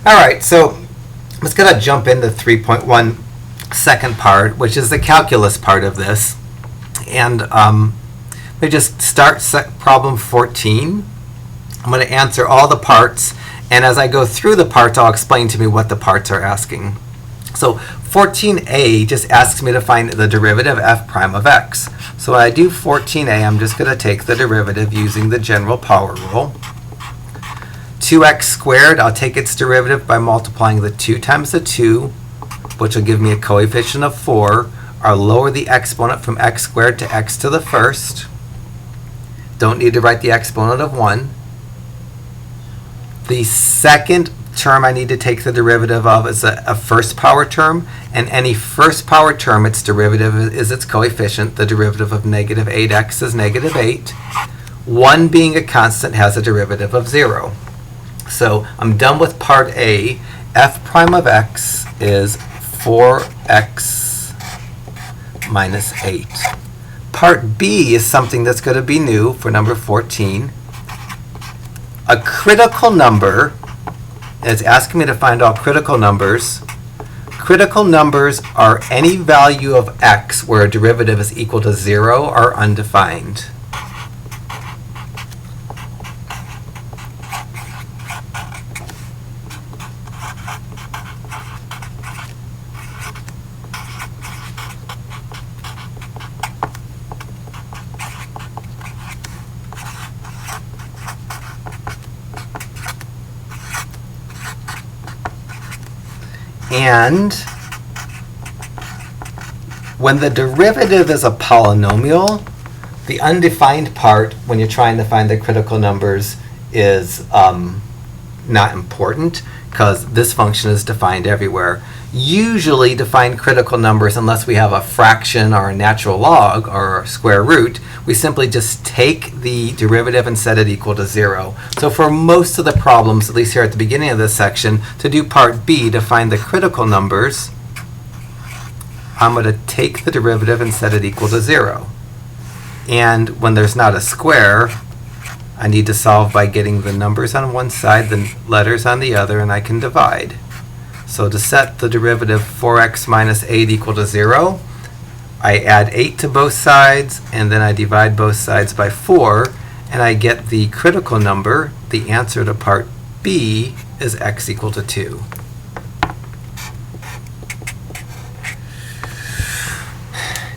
All right, so I'm just going to jump into 3.1 second part, which is the calculus part of this. And we just start problem 14. I'm going to answer all the parts, and as I go through the parts, I'll explain to me what the parts are asking. So 14a just asks me to find the derivative f prime of x. So when I do 14a, I'm just going to take the derivative using the general power rule. 2x squared, I'll take its derivative by multiplying the 2 times the 2, which will give me a coefficient of 4. I'll lower the exponent from x squared to x to the first. Don't need to write the exponent of 1. The second term I need to take the derivative of is a first power term, and any first power term, its derivative is its coefficient. The derivative of negative 8x is negative 8. 1 being a constant has a derivative of 0. So I'm done with part A. F prime of x is 4x minus 8. Part B is something that's going to be new for number 14. A critical number, it's asking me to find all critical numbers. Critical numbers are any value of x where a derivative is equal to 0 or undefined. And when the derivative is a polynomial, the undefined part, when you're trying to find the critical numbers, is not important because this function is defined everywhere. Usually defined critical numbers, unless we have a fraction or a natural log or a square root, we simply just take the derivative and set it equal to 0. So for most of the problems, at least here at the beginning of this section, to do part B, to find the critical numbers, I'm going to take the derivative and set it equal to 0. And when there's not a square, I need to solve by getting the numbers on one side, the letters on the other, and I can divide. So to set the derivative 4x minus 8 equal to 0, I add 8 to both sides, and then I divide both sides by 4, and I get the critical number. The answer to part B is x equal to 2.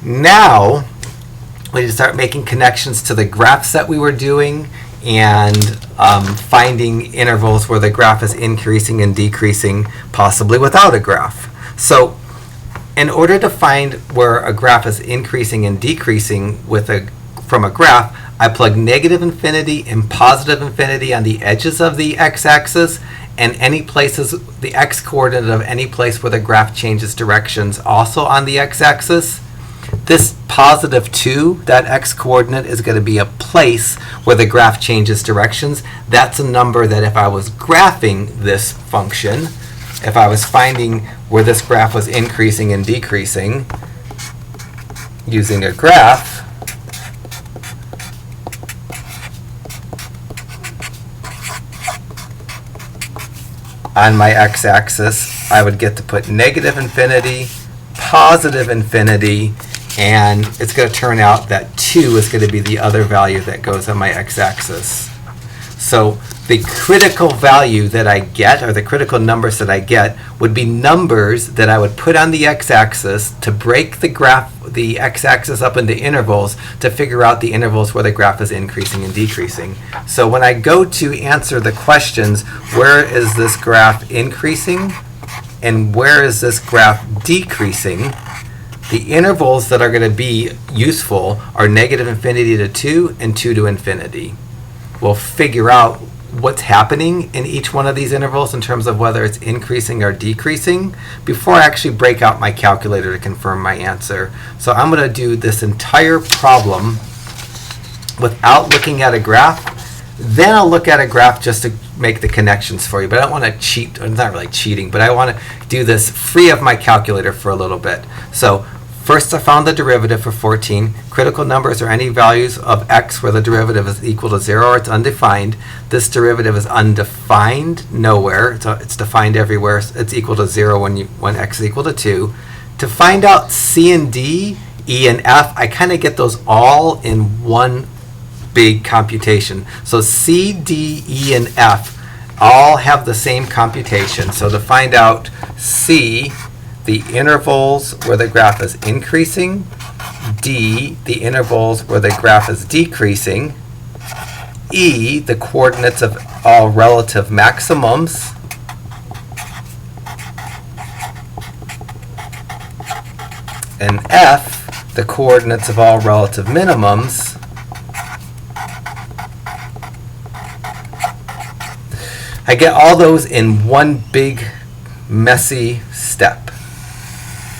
Now, we need to start making connections to the graphs that we were doing and finding intervals where the graph is increasing and decreasing, possibly without a graph. So in order to find where a graph is increasing and decreasing from a graph, I plug negative infinity and positive infinity on the edges of the x-axis, and any places, the x-coordinate of any place where the graph changes directions also on the x-axis. This positive 2, that x-coordinate, is going to be a place where the graph changes directions. That's a number that if I was graphing this function, if I was finding where this graph was increasing and decreasing using a graph, on my x-axis, I would get to put negative infinity, positive infinity, and it's going to turn out that 2 is going to be the other value that goes on my x-axis. So the critical value that I get, or the critical numbers that I get, would be numbers that I would put on the x-axis to break the graph, the x-axis up into intervals to figure out the intervals where the graph is increasing and decreasing. So when I go to answer the questions, where is this graph increasing and where is this graph decreasing, the intervals that are going to be useful are negative infinity to 2 and 2 to infinity. We'll figure out what's happening in each one of these intervals in terms of whether it's increasing or decreasing before I actually break out my calculator to confirm my answer. So I'm going to do this entire problem without looking at a graph. Then I'll look at a graph just to make the connections for you. But I don't want to cheat. It's not really cheating, but I want to do this free of my calculator for a little bit. So First, I found the derivative for 14. Critical numbers are any values of x where the derivative is equal to 0 or it's undefined. This derivative is undefined nowhere. It's defined everywhere. It's equal to 0 when x is equal to 2. To find out c and d, e and f, I kind of get those all in one big computation. So c, d, e, and f all have the same computation. So to find out c, the intervals where the graph is increasing, d, the intervals where the graph is decreasing, e, the coordinates of all relative maximums, and f, the coordinates of all relative minimums. I get all those in one big messy step.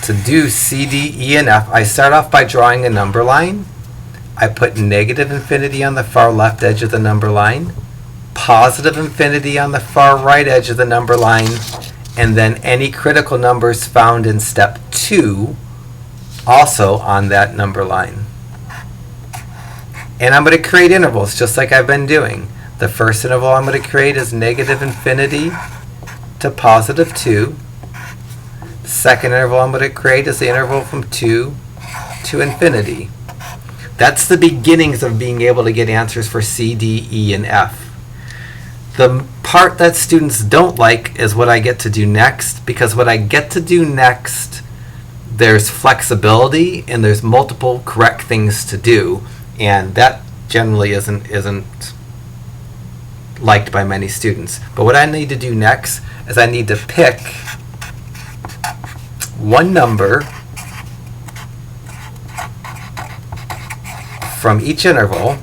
To do C, D, E, and F, I start off by drawing a number line. I put negative infinity on the far left edge of the number line, positive infinity on the far right edge of the number line, and then any critical numbers found in step 2 also on that number line. And I'm going to create intervals just like I've been doing. The first interval I'm going to create is negative infinity to positive 2. The second interval I'm going to create is the interval from 2 to infinity. That's the beginnings of being able to get answers for C, D, E, and F. The part that students don't like is what I get to do next, because what I get to do next, there's flexibility and there's multiple correct things to do, and that generally isn't liked by many students. But what I need to do next is I need to pick one number from each interval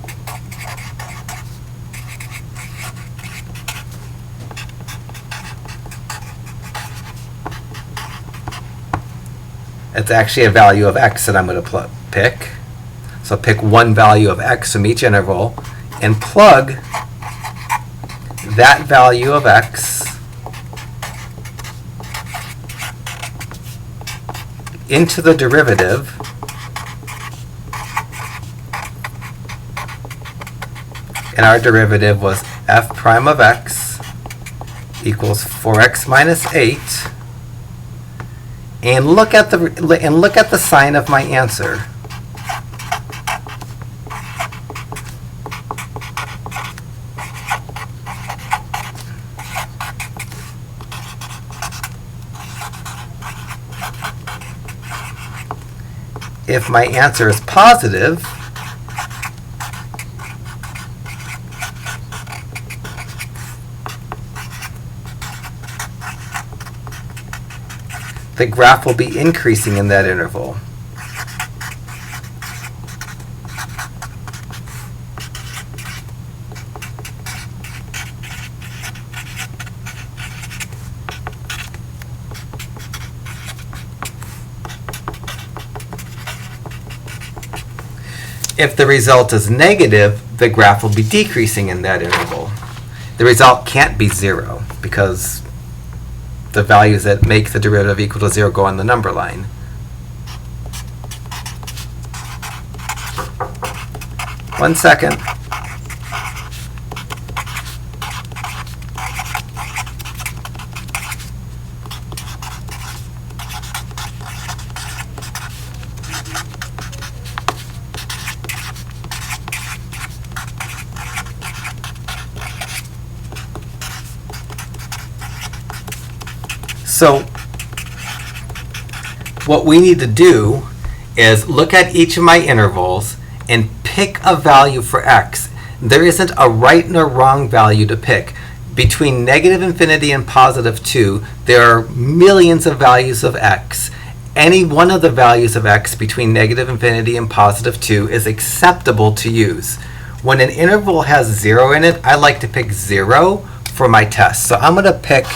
it's actually a value of x that I'm going to pick. So pick one value of x from each interval and plug that value of x into the derivative and our derivative was f prime of x equals 4x minus 8, and look at the sign of my answer. If my answer is positive, the graph will be increasing in that interval. If the result is negative, the graph will be decreasing in that interval. The result can't be 0 because the values that make the derivative equal to 0 go on the number line. One second. So what we need to do is look at each of my intervals and pick a value for x. There isn't a right and a wrong value to pick. Between negative infinity and positive 2, there are millions of values of x. Any one of the values of x between negative infinity and positive 2 is acceptable to use. When an interval has 0 in it, I like to pick 0 for my test. So I'm going to pick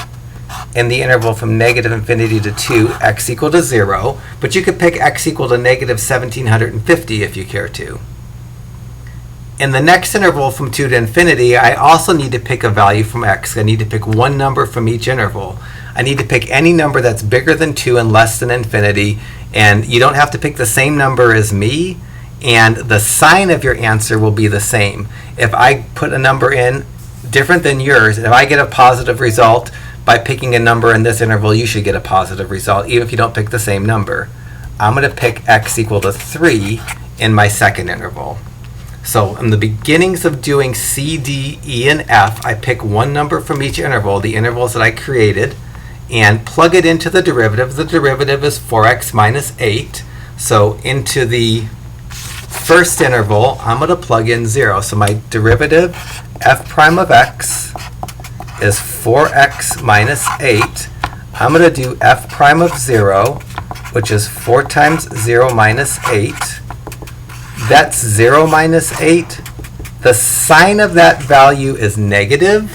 in the interval from negative infinity to 2, x equal to 0, but you could pick x equal to negative 1750 if you care to. In the next interval from 2 to infinity, I also need to pick a value from x. I need to pick one number from each interval. I need to pick any number that's bigger than 2 and less than infinity, and you don't have to pick the same number as me, and the sign of your answer will be the same. If I put a number in different than yours, if I get a positive result by picking a number in this interval, you should get a positive result, even if you don't pick the same number. I'm going to pick x equal to 3 in my second interval. So in the beginnings of doing C, D, E, and F, I pick one number from each interval, the intervals that I created, and plug it into the derivative. The derivative is 4x minus 8. So into the first interval, I'm going to plug in 0. So my derivative, f prime of x, is 4x minus 8. I'm going to do f prime of 0, which is 4 times 0 minus 8. That's 0 minus 8. The sign of that value is negative,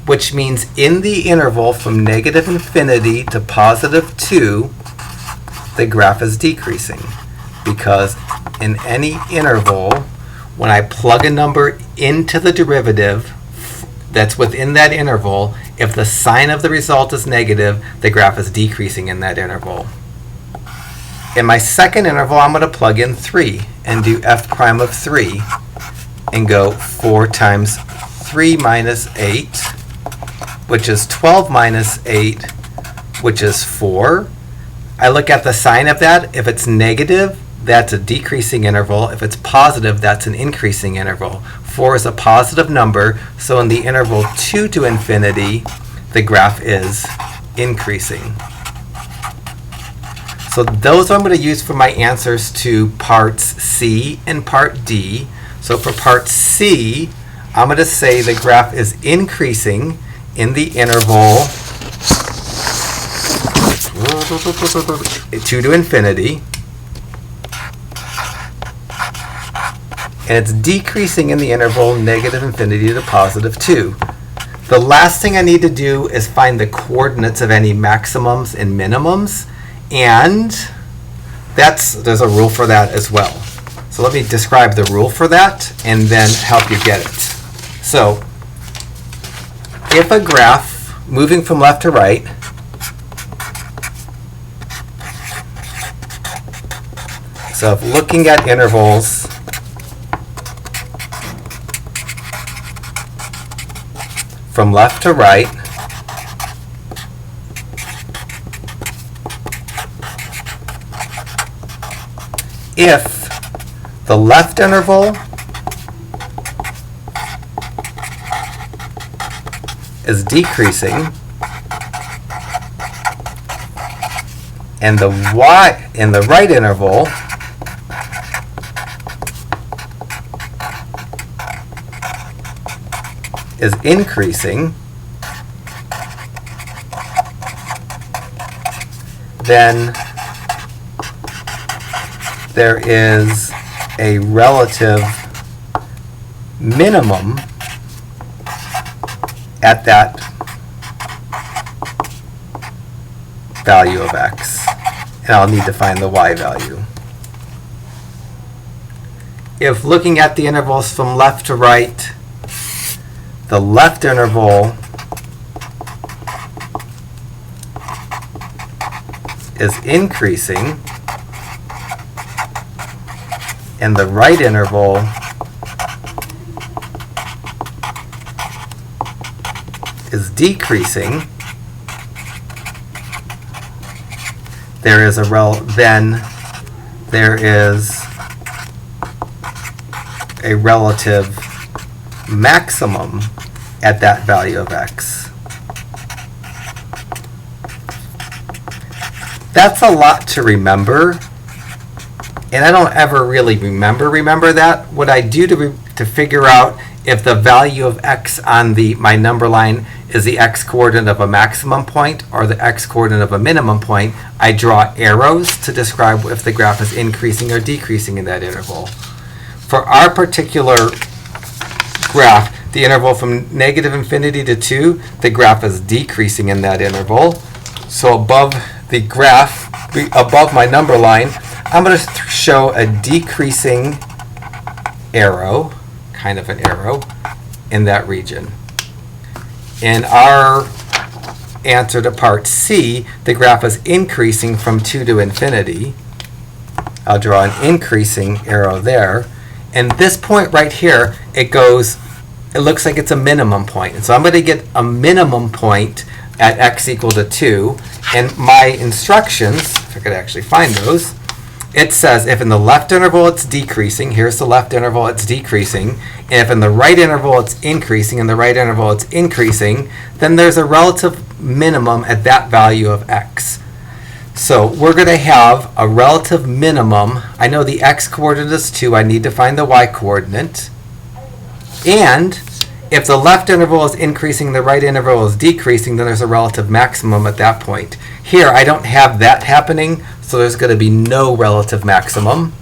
which means in the interval from negative infinity to positive 2, the graph is decreasing. Because in any interval, when I plug a number into the derivative that's within that interval, if the sign of the result is negative, the graph is decreasing in that interval. In my second interval, I'm going to plug in 3 and do f prime of 3 and go 4 times 3 minus 8, which is 12 minus 8, which is 4. I look at the sign of that. If it's negative, that's a decreasing interval. If it's positive, that's an increasing interval. 4 is a positive number, so in the interval 2 to infinity, the graph is increasing. So those I'm going to use for my answers to parts C and part D. So for part C, I'm going to say the graph is increasing in the interval 2 to infinity. And it's decreasing in the interval negative infinity to positive 2. The last thing I need to do is find the coordinates of any maximums and minimums. And there's a rule for that as well. So let me describe the rule for that and then help you get it. So if a graph moving from left to right so if looking at intervals from left to right, if the left interval is decreasing and the right interval is increasing, then there is a relative minimum at that value of x. And I'll need to find the y value. If looking at the intervals from left to right, the left interval is increasing, and the right interval is decreasing, there is a relative maximum at that value of x. That's a lot to remember, and I don't ever really remember that. What I do to figure out if the value of x on my number line is the x coordinate of a maximum point or the x coordinate of a minimum point, I draw arrows to describe if the graph is increasing or decreasing in that interval. For our particular graph, the interval from negative infinity to 2, the graph is decreasing in that interval. So above the graph, above my number line, I'm going to show a decreasing arrow, kind of an arrow in that region. In our answer to part C, the graph is increasing from 2 to infinity. I'll draw an increasing arrow there. And this point right here, it looks like it's a minimum point. And so I'm going to get a minimum point at x equal to 2. And my instructions, if I could actually find those, it says if in the left interval it's decreasing, here's the left interval, it's decreasing, and if in the right interval it's increasing, in the right interval it's increasing, then there's a relative minimum at that value of x. So we're going to have a relative minimum. I know the x coordinate is 2. I need to find the y coordinate. And if the left interval is increasing, the right interval is decreasing, then there's a relative maximum at that point. Here, I don't have that happening, so there's going to be no relative maximum.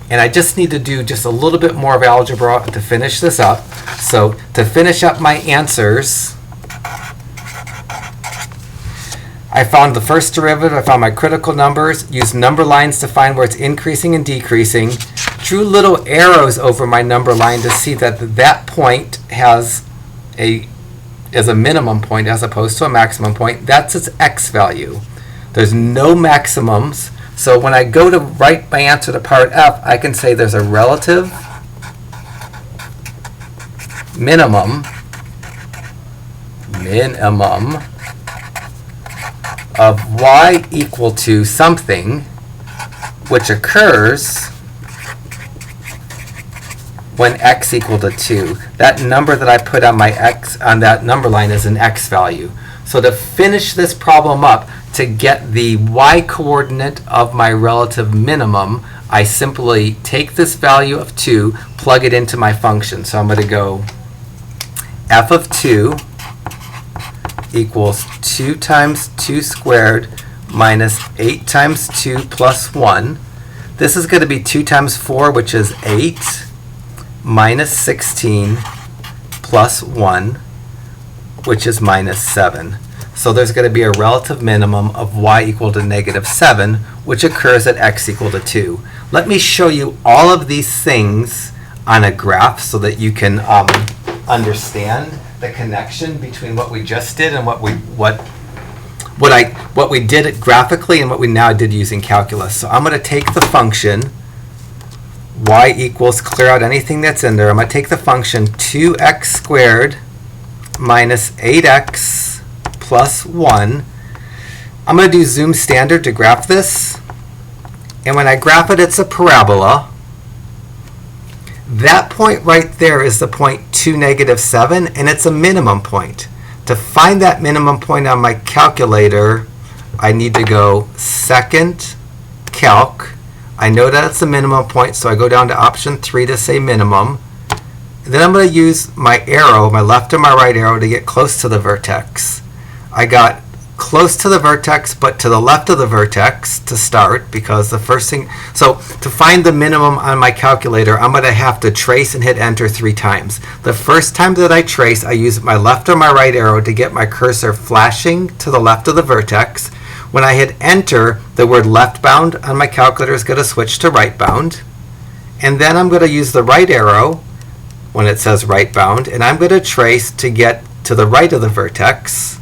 And I just need to do just a little bit more of algebra to finish this up. So to finish up my answers, I found the first derivative, I found my critical numbers, used number lines to find where it's increasing and decreasing, drew little arrows over my number line to see that that point is a minimum point as opposed to a maximum point. That's its x value. There's no maximums. So when I go to write my answer to part F, I can say there's a relative minimum of y equal to something, which occurs when x equal to 2. That number that I put on my x on that number line is an x value. So to finish this problem up, to get the y coordinate of my relative minimum, I simply take this value of 2, plug it into my function. So I'm going to go f of 2 equals 2 times 2 squared minus 8 times 2 plus 1. This is going to be 2 times 4, which is 8, minus 16 plus 1, which is minus 7. So there's going to be a relative minimum of y equal to negative 7, which occurs at x equal to 2. Let me show you all of these things on a graph so that you can understand the connection between what we just did and what we did graphically and what we now did using calculus. So I'm going to take the function y equals, clear out anything that's in there. I'm going to take the function 2x squared minus 8x plus 1. I'm going to do zoom standard to graph this. And when I graph it, it's a parabola. That point right there is the point 2, negative 7, and it's a minimum point. To find that minimum point on my calculator, I need to go second calc. I know that it's a minimum point, so I go down to option 3 to say minimum. And then I'm going to use my arrow, my left and my right arrow, to get close to the vertex. I got close to the vertex, but to the left of the vertex to start, because the first thing, so to find the minimum on my calculator, I'm going to have to trace and hit enter 3 times. The first time that I trace, I use my left or my right arrow to get my cursor flashing to the left of the vertex. When I hit enter, the word left bound on my calculator is going to switch to right bound. And then I'm going to use the right arrow when it says right bound, and I'm going to trace to get to the right of the vertex.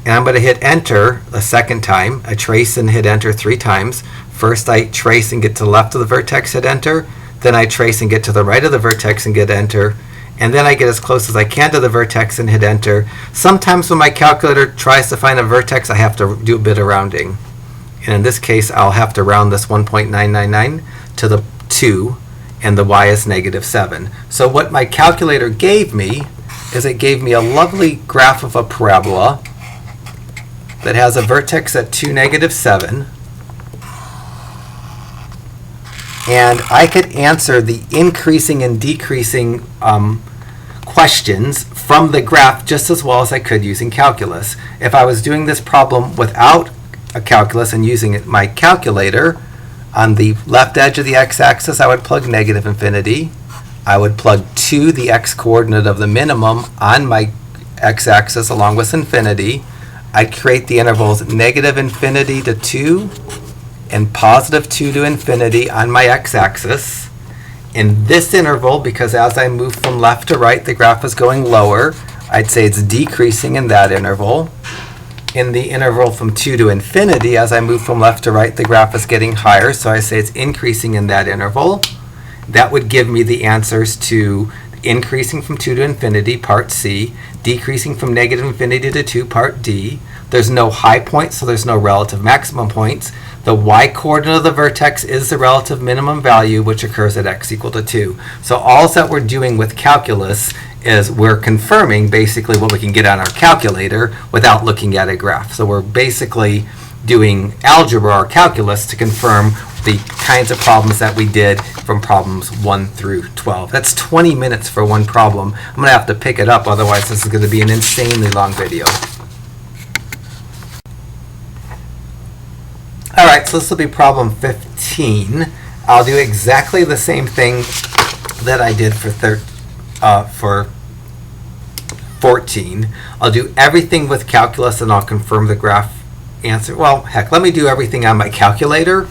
And I'm going to hit enter a second time. I trace and hit enter 3 times. First I trace and get to the left of the vertex, hit enter. Then I trace and get to the right of the vertex and get enter. And then I get as close as I can to the vertex and hit enter. Sometimes when my calculator tries to find a vertex, I have to do a bit of rounding. And in this case, I'll have to round this 1.999 to the 2, and the y is negative 7. So what my calculator gave me is it gave me a lovely graph of a parabola that has a vertex at 2, negative 7. And I could answer the increasing and decreasing questions from the graph just as well as I could using calculus. If I was doing this problem without a calculus and using my calculator, on the left edge of the x-axis, I would plug negative infinity. I would plug 2, the x-coordinate of the minimum, on my x-axis along with infinity. I'd create the intervals negative infinity to 2 and positive 2 to infinity on my x-axis. In this interval, because as I move from left to right, the graph is going lower, I'd say it's decreasing in that interval. In the interval from 2 to infinity, as I move from left to right, the graph is getting higher, so I say it's increasing in that interval. That would give me the answers to increasing from 2 to infinity, part C, decreasing from negative infinity to 2, part D. There's no high point, so there's no relative maximum points. The y-coordinate of the vertex is the relative minimum value, which occurs at x equal to 2. So all that we're doing with calculus is we're confirming basically what we can get on our calculator without looking at a graph. So we're basically doing algebra or calculus to confirm the kinds of problems that we did from problems 1 through 12. That's 20 minutes for one problem. I'm going to have to pick it up, otherwise this is going to be an insanely long video. All right, so this will be problem 15. I'll do exactly the same thing that I did for 14. I'll do everything with calculus and I'll confirm the graph answer. Well, heck, let me do everything on my calculator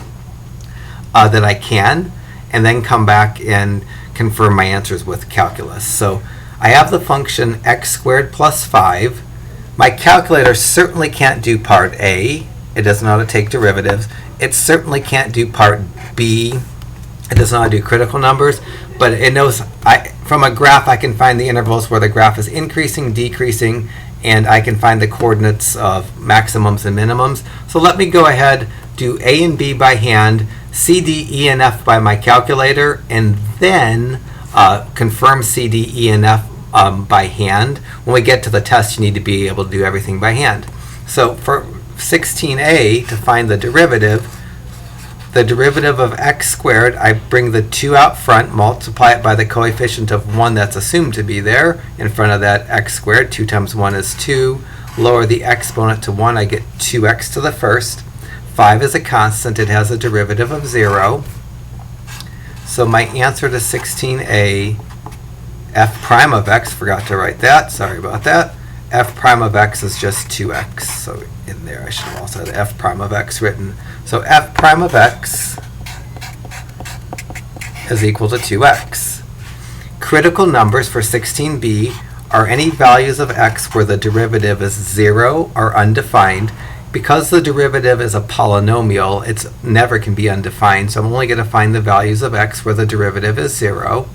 that I can, and then come back and confirm my answers with calculus. So I have the function x squared plus 5. My calculator certainly can't do part A. It doesn't know how to take derivatives. It certainly can't do part B. It doesn't know how to do critical numbers, but it knows from a graph I can find the intervals where the graph is increasing, decreasing, and I can find the coordinates of maximums and minimums. So let me go ahead, do A and B by hand, C, D, E, and F by my calculator, and then confirm C, D, E, and F by hand. When we get to the test, you need to be able to do everything by hand. So for 16a, to find the derivative of x squared, I bring the 2 out front, multiply it by the coefficient of 1 that's assumed to be there in front of that x squared. 2 times 1 is 2. Lower the exponent to 1, I get 2x to the first. 5 is a constant. It has a derivative of 0. So my answer to 16a, f prime of x, forgot to write that, sorry about that, f prime of x is just 2x. So in there I should have also had f prime of x written. So f prime of x is equal to 2x. Critical numbers for 16b are any values of x where the derivative is 0 or undefined. Because the derivative is a polynomial, it never can be undefined, so I'm only going to find the values of x where the derivative is 0.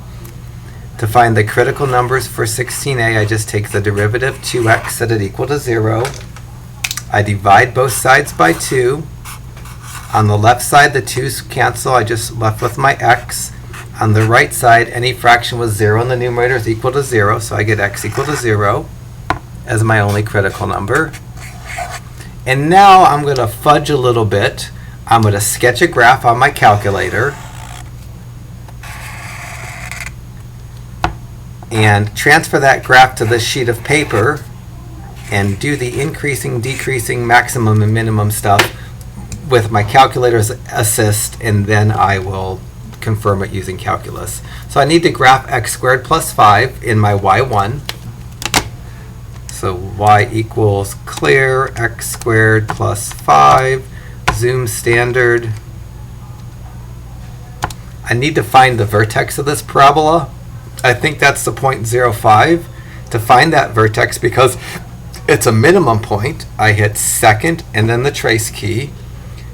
To find the critical numbers for 16a, I just take the derivative 2x, set it equal to 0. I divide both sides by 2. On the left side, the 2's cancel. I just left with my x. On the right side, any fraction with 0 in the numerator is equal to 0, so I get x equal to 0 as my only critical number. And now I'm going to fudge a little bit. I'm going to sketch a graph on my calculator and transfer that graph to this sheet of paper and do the increasing, decreasing, maximum, and minimum stuff with my calculator's assist, and then I will confirm it using calculus. So I need to graph x squared plus 5 in my y1. So y equals clear x squared plus 5, zoom standard. I need to find the vertex of this parabola. I think that's the point 0.05. To find that vertex, because it's a minimum point, I hit second and then the trace key.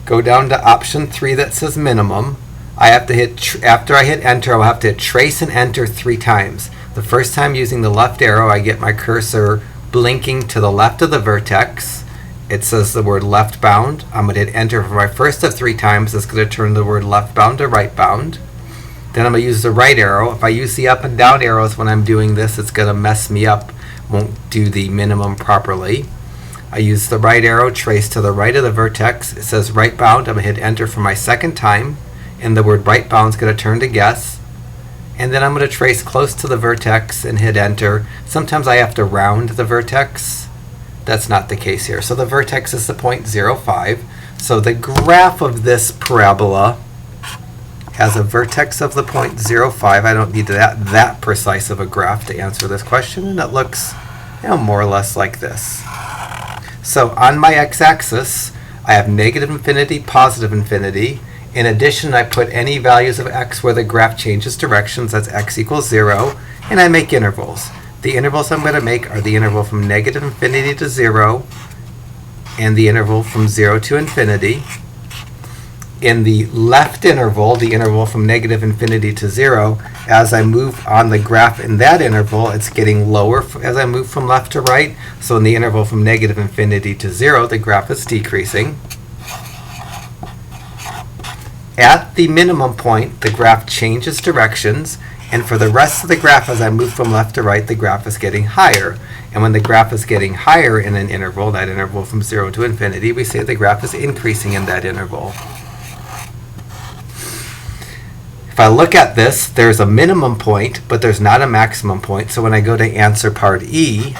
Go down to option 3 that says minimum. I have to hit, after I hit enter, I'll have to hit trace and enter 3 times. The first time using the left arrow, I get my cursor blinking to the left of the vertex. It says the word left bound. I'm going to hit enter for my first of 3 times. It's going to turn the word left bound to right bound. Then I'm going to use the right arrow. If I use the up and down arrows when I'm doing this, it's going to mess me up. Won't do the minimum properly. I use the right arrow, trace to the right of the vertex. It says right bound. I'm going to hit enter for my second time, and the word right bound is going to turn to guess. And then I'm going to trace close to the vertex and hit enter. Sometimes I have to round the vertex. That's not the case here. So the vertex is the point 0.05. So the graph of this parabola has a vertex of the point 0.05. I don't need that precise of a graph to answer this question, and it looks, more or less like this. So on my x-axis, I have negative infinity, positive infinity, In addition, I put any values of x where the graph changes directions, that's x equals 0, and I make intervals. The intervals I'm going to make are the interval from negative infinity to 0 and the interval from 0 to infinity. In the left interval, the interval from negative infinity to 0, as I move on the graph in that interval, it's getting lower as I move from left to right. So in the interval from negative infinity to 0, the graph is decreasing. At the minimum point, the graph changes directions, and for the rest of the graph, as I move from left to right, the graph is getting higher. And when the graph is getting higher in an interval, that interval from 0 to infinity, we say the graph is increasing in that interval. If I look at this, there's a minimum point, but there's not a maximum point. So when I go to answer part E,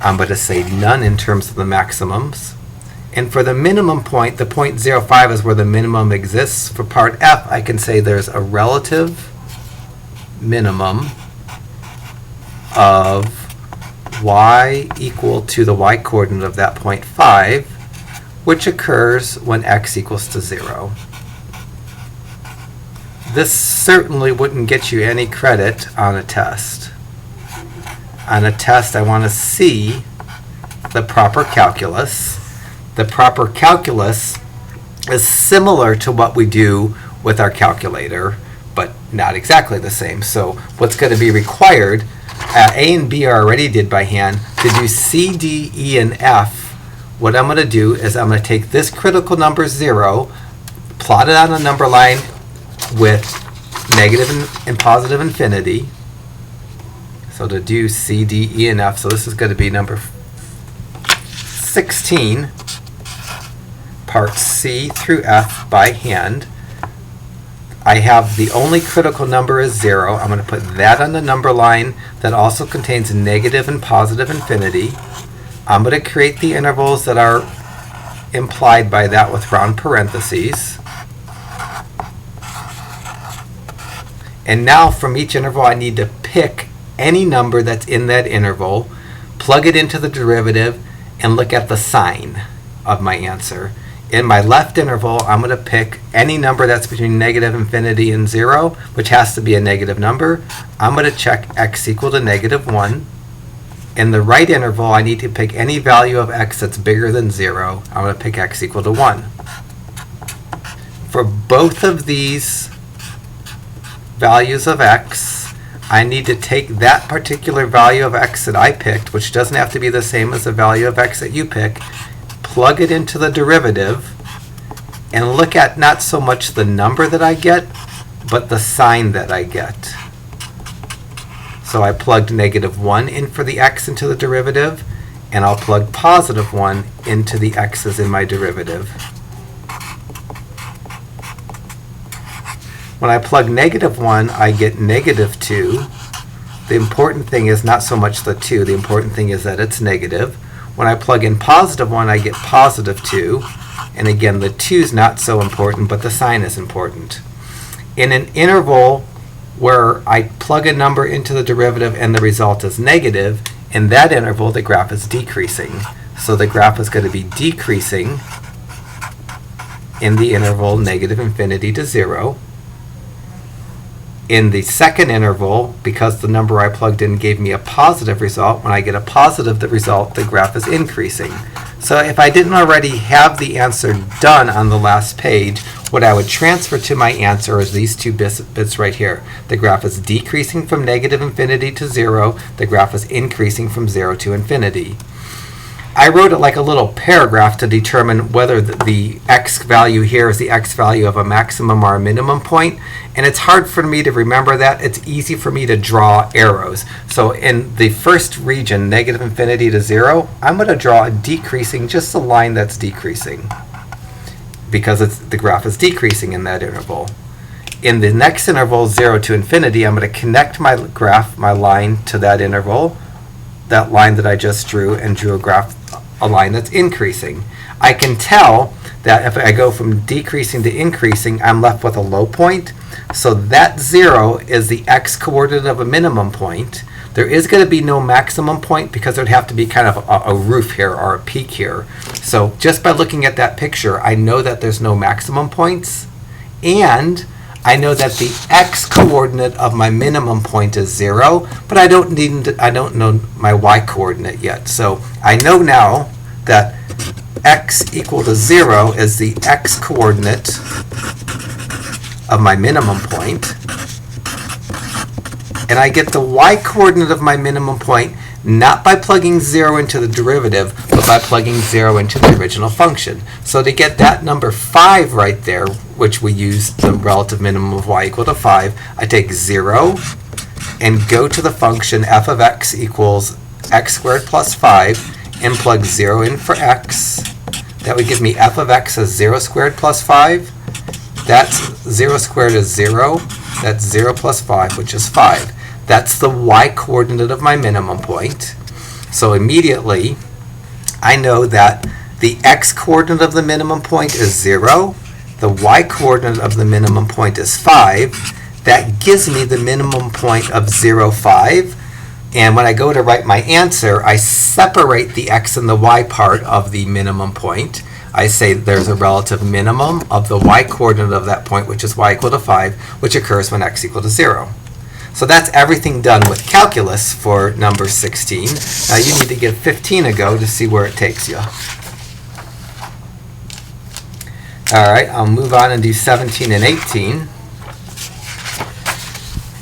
I'm going to say none in terms of the maximums. And for the minimum point, the 0.05 is where the minimum exists. For part F, I can say there's a relative minimum of y equal to the y-coordinate of that 0.5, which occurs when x equals to 0. This certainly wouldn't get you any credit on a test. On a test, I want to see the proper calculus. The proper calculus is similar to what we do with our calculator, but not exactly the same. So what's going to be required, A and B are already did by hand. To do C, D, E, and F, what I'm going to do is I'm going to take this critical number 0, plot it on a number line with negative and positive infinity. So to do C, D, E, and F, so this is going to be number 16, part C through F by hand. I have the only critical number is 0. I'm going to put that on the number line that also contains negative and positive infinity. I'm going to create the intervals that are implied by that with round parentheses. And now from each interval, I need to pick any number that's in that interval, plug it into the derivative, and look at the sign of my answer. In my left interval, I'm going to pick any number that's between negative infinity and 0, which has to be a negative number. I'm going to check x equal to -1. In the right interval, I need to pick any value of x that's bigger than 0. I'm going to pick x equal to 1. For both of these values of x, I need to take that particular value of x that I picked, which doesn't have to be the same as the value of x that you pick, plug it into the derivative, and look at not so much the number that I get, but the sign that I get. So I plugged -1 in for the x into the derivative, and I'll plug +1 into the x's in my derivative. When I plug -1, I get -2. The important thing is not so much the 2. The important thing is that it's negative. When I plug in +1, I get +2. And again, the 2 is not so important, but the sign is important. In an interval where I plug a number into the derivative and the result is negative, in that interval, the graph is decreasing. So the graph is going to be decreasing in the interval -infinity to 0. In the second interval, because the number I plugged in gave me a positive result, when I get a positive result, the graph is increasing. So if I didn't already have the answer done on the last page, what I would transfer to my answer is these two bits right here. The graph is decreasing from -infinity to 0. The graph is increasing from 0 to infinity. I wrote it like a little paragraph to determine whether the x value here is the x value of a maximum or a minimum point, and it's hard for me to remember that. It's easy for me to draw arrows. So in the first region, -infinity to 0, I'm going to draw a decreasing, just a line that's decreasing, because the graph is decreasing in that interval. In the next interval, 0 to infinity, I'm going to connect my graph, my line, to that interval, that line that I just drew, and drew a line that's increasing. I can tell that if I go from decreasing to increasing, I'm left with a low point. So that 0 is the x coordinate of a minimum point. There is going to be no maximum point because there would have to be kind of a roof here or a peak here. So just by looking at that picture, I know that there's no maximum points, and I know that the x-coordinate of my minimum point is 0, but I don't know my y-coordinate yet. So I know now that x equal to 0 is the x-coordinate of my minimum point, and I get the y-coordinate of my minimum point not by plugging 0 into the derivative, but by plugging 0 into the original function. So to get that number 5 right there, which we use the relative minimum of y equal to 5, I take 0 and go to the function f of x equals x squared plus 5 and plug 0 in for x. That would give me f of x as 0 squared plus 5. That's 0 squared is 0. That's 0 plus 5, which is 5. That's the y-coordinate of my minimum point. So immediately, I know that the x-coordinate of the minimum point is 0. The y-coordinate of the minimum point is 5. That gives me the minimum point of 0, 5. And when I go to write my answer, I separate the x and the y part of the minimum point. I say there's a relative minimum of the y-coordinate of that point, which is y equal to 5, which occurs when x equal to 0. So that's everything done with calculus for number 16. Now you need to give 15 a go to see where it takes you. All right, I'll move on and do 17 and 18.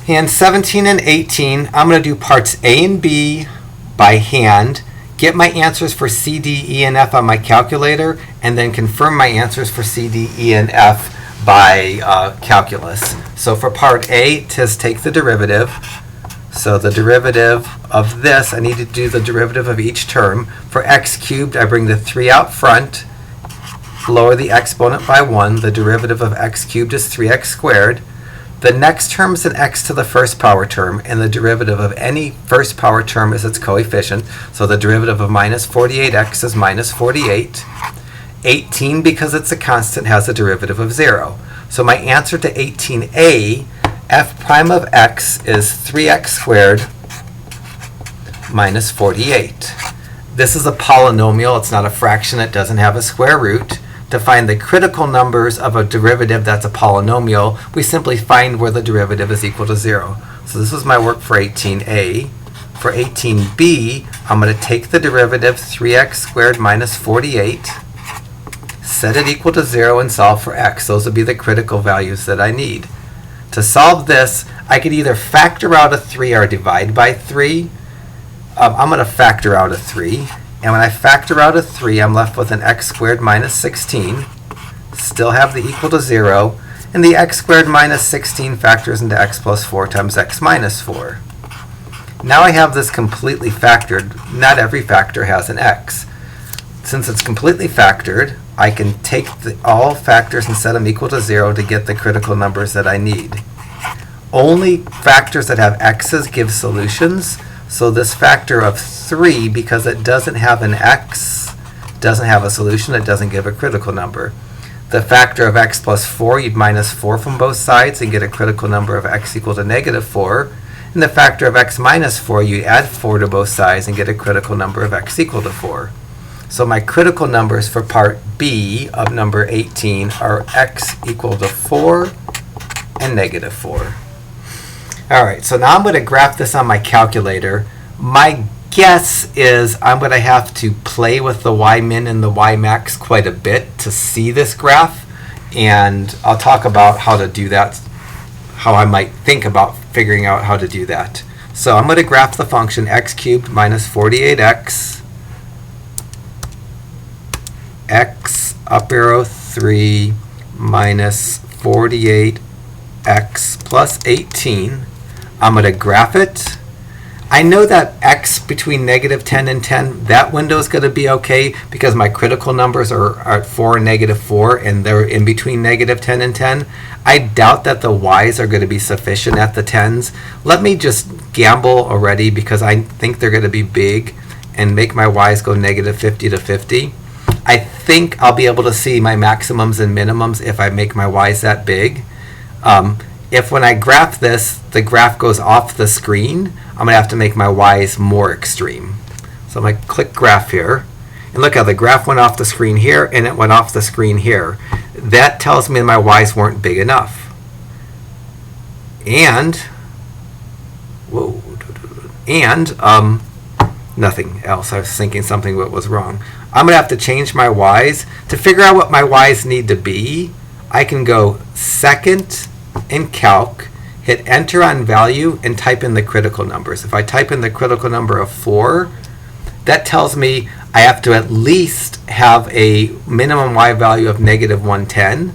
And 17 and 18, I'm going to do parts A and B by hand, get my answers for C, D, E, and F on my calculator, and then confirm my answers for C, D, E, and F by calculus. So for part A, just take the derivative. So the derivative of this, I need to do the derivative of each term. For x cubed, I bring the 3 out front, lower the exponent by 1. The derivative of x cubed is 3x squared. The next term is an x to the first power term, and the derivative of any first power term is its coefficient. So the derivative of minus 48x is minus 48. 18, because it's a constant, has a derivative of 0. So my answer to 18a, f prime of x is 3x squared minus 48. This is a polynomial. It's not a fraction. It doesn't have a square root. To find the critical numbers of a derivative that's a polynomial, we simply find where the derivative is equal to 0. So this was my work for 18a. For 18b, I'm going to take the derivative 3x squared minus 48, set it equal to 0, and solve for x. Those would be the critical values that I need. To solve this, I could either factor out a 3 or divide by 3. I'm going to factor out a 3. And when I factor out a 3, I'm left with an x squared minus 16. Still have the equal to 0. And the x squared minus 16 factors into x plus 4 times x minus 4. Now I have this completely factored. Not every factor has an x. Since it's completely factored, I can take all factors and set them equal to 0 to get the critical numbers that I need. Only factors that have x's give solutions. So this factor of 3, because it doesn't have an x, doesn't have a solution, it doesn't give a critical number. The factor of x plus 4, you'd minus 4 from both sides and get a critical number of x equal to negative 4. And the factor of x minus 4, you add 4 to both sides and get a critical number of x equal to 4. So my critical numbers for part B of number 18 are x equal to 4 and negative 4. All right, so now I'm going to graph this on my calculator. My guess is I'm going to have to play with the y-min and the y-max quite a bit to see this graph, and I'll talk about how to do that, how I might think about figuring out how to do that. So I'm going to graph the function x cubed minus 48x, x up arrow 3 minus 48x plus 18. I'm going to graph it. I know that x between negative 10 and 10, that window is going to be okay because my critical numbers are at 4 and negative 4, and they're in between negative 10 and 10. I doubt that the y's are going to be sufficient at the 10s. Let me just gamble already because I think they're going to be big and make my y's go negative 50 to 50. I think I'll be able to see my maximums and minimums if I make my y's that big. if when I graph this, the graph goes off the screen, I'm going to have to make my y's more extreme. So I'm going to click graph here. And look how the graph went off the screen here and it went off the screen here. That tells me my y's weren't big enough. And, whoa, and nothing else. I was thinking something was wrong. I'm going to have to change my y's. To figure out what my y's need to be, I can go second in calc, hit enter on value, and type in the critical numbers. If I type in the critical number of 4, that tells me I have to at least have a minimum y value of -110.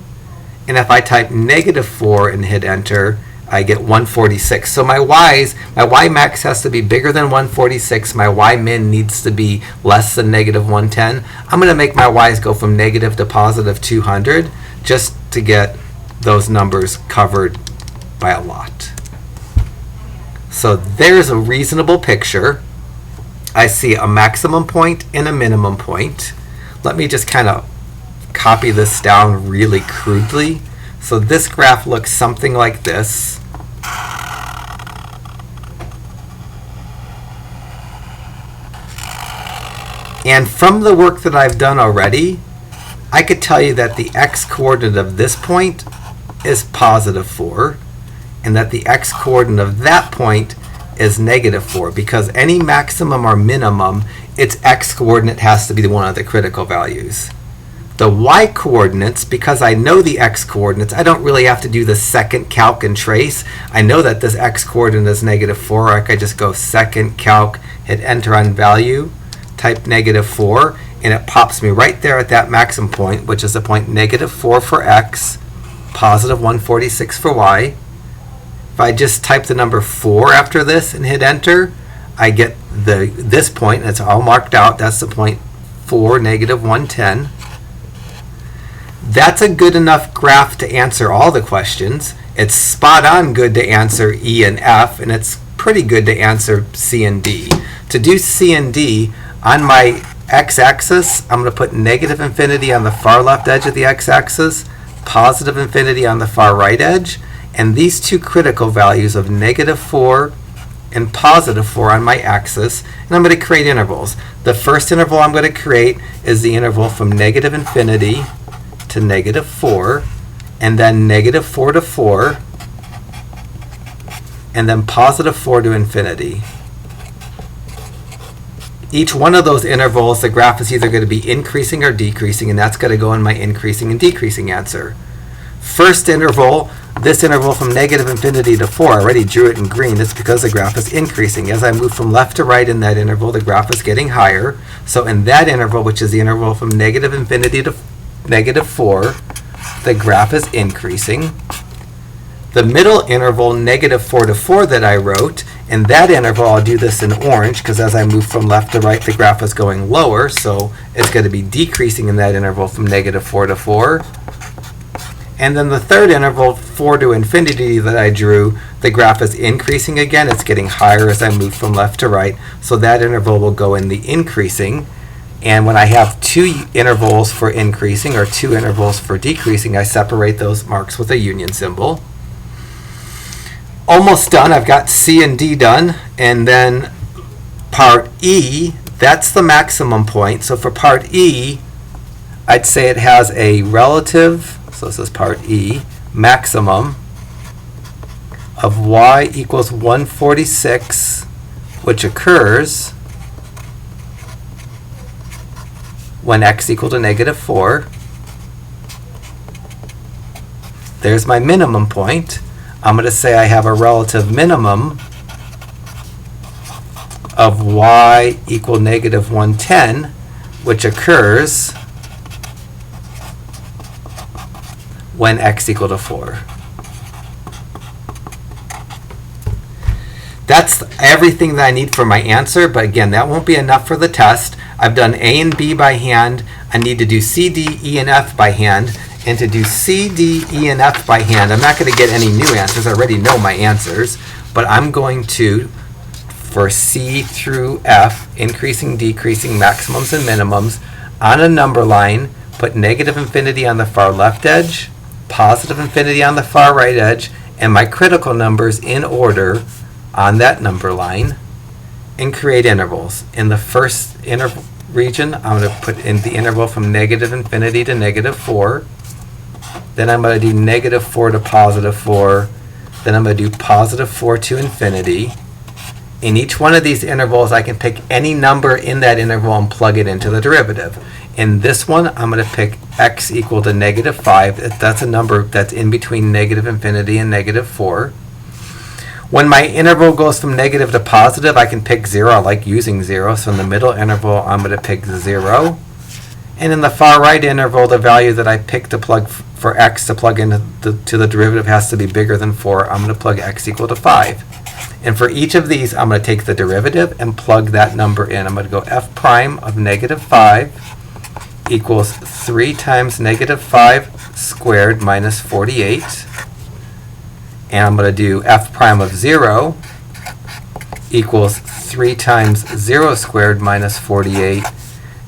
And if I type -4 and hit enter, I get 146. So my y's, my y max has to be bigger than 146. My y min needs to be less than -110. I'm going to make my y's go from negative to positive 200 just to get those numbers covered by a lot. So there's a reasonable picture. I see a maximum point and a minimum point. Let me just kind of copy this down really crudely. So this graph looks something like this. And from the work that I've done already, I could tell you that the x-coordinate of this point is +4, and that the x-coordinate of that point is -4, because any maximum or minimum, its x-coordinate has to be one of the critical values. The y-coordinates, because I know the x-coordinates, I don't really have to do the second calc and trace. I know that this x-coordinate is -4. I could just go second calc, hit enter on value, type -4, and it pops me right there at that maximum point, which is the point -4 for x, +146 for y. If I just type the number 4 after this and hit enter, I get this point, and it's all marked out. That's the point 4, -110. That's a good enough graph to answer all the questions. It's spot on good to answer E and F, and it's pretty good to answer C and D. To do C and D, on my x-axis, I'm going to put negative infinity on the far left edge of the x-axis, positive infinity on the far right edge, and these two critical values of -4 and +4 on my axis, and I'm going to create intervals. The first interval I'm going to create is the interval from negative infinity to -4, and then -4 to 4, and then +4 to infinity. Each one of those intervals, the graph is either going to be increasing or decreasing, and that's going to go in my increasing and decreasing answer. First interval, this interval from negative infinity to 4, I already drew it in green. That's because the graph is increasing. As I move from left to right in that interval, the graph is getting higher. So in that interval, which is the interval from negative infinity to -4, the graph is increasing. The middle interval, -4 to 4 that I wrote, in that interval, I'll do this in orange because as I move from left to right, the graph is going lower, so it's going to be decreasing in that interval from -4 to 4. And then the third interval, 4 to infinity that I drew, the graph is increasing again. It's getting higher as I move from left to right, so that interval will go in the increasing. And when I have two intervals for increasing or two intervals for decreasing, I separate those marks with a union symbol. Almost done. I've got C and D done. And then part E, that's the maximum point. So for part E, I'd say it has a relative, so this is part E, maximum of y equals 146, which occurs when x equal to -4. There's my minimum point. I'm going to say I have a relative minimum of y equal -110, which occurs when x equal to 4. That's everything that I need for my answer, but again, that won't be enough for the test. I've done A and B by hand. I need to do C, D, E, and F by hand. And to do C, D, E, and F by hand, I'm not going to get any new answers. I already know my answers. But I'm going to, for C through F, increasing, decreasing, maximums, and minimums, on a number line, put negative infinity on the far left edge, positive infinity on the far right edge, and my critical numbers in order on that number line and create intervals. In the first interval region, I'm going to put in the interval from negative infinity to negative 4. Then I'm going to do negative 4 to positive 4. Then I'm going to do positive 4 to infinity. In each one of these intervals, I can pick any number in that interval and plug it into the derivative. In this one, I'm going to pick x equal to negative 5. That's a number that's in between negative infinity and negative 4. When my interval goes from negative to positive, I can pick 0. I like using 0. So in the middle interval, I'm going to pick 0. And in the far right interval, the value that I pick to plug for x to plug into the derivative has to be bigger than 4. I'm going to plug x equal to 5. And for each of these, I'm going to take the derivative and plug that number in. I'm going to go f prime of negative 5 equals 3 times negative 5 squared minus 48. And I'm going to do f prime of 0 equals 3 times 0 squared minus 48.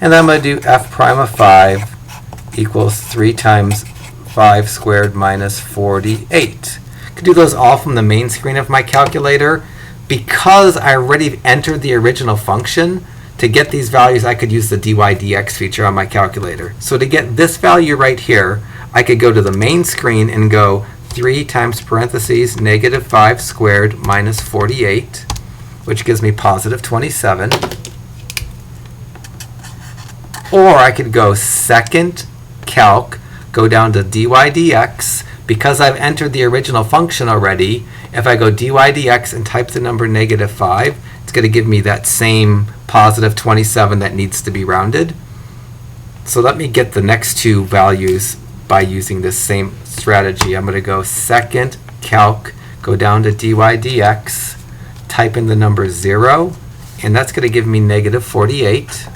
And then I'm going to do f prime of 5 equals 3 times 5 squared minus 48. I could do those all from the main screen of my calculator. Because I already entered the original function, to get these values, I could use the dy dx feature on my calculator. So to get this value right here, I could go to the main screen and go 3 times parentheses negative 5 squared minus 48, which gives me positive 27. Or I could go second calc, go down to dy dx. Because I've entered the original function already, if I go dy dx and type the number negative 5, it's going to give me that same positive 27 that needs to be rounded. So let me get the next two values by using this same strategy. I'm going to go second calc, go down to dy dx, type in the number 0, and that's going to give me negative 48.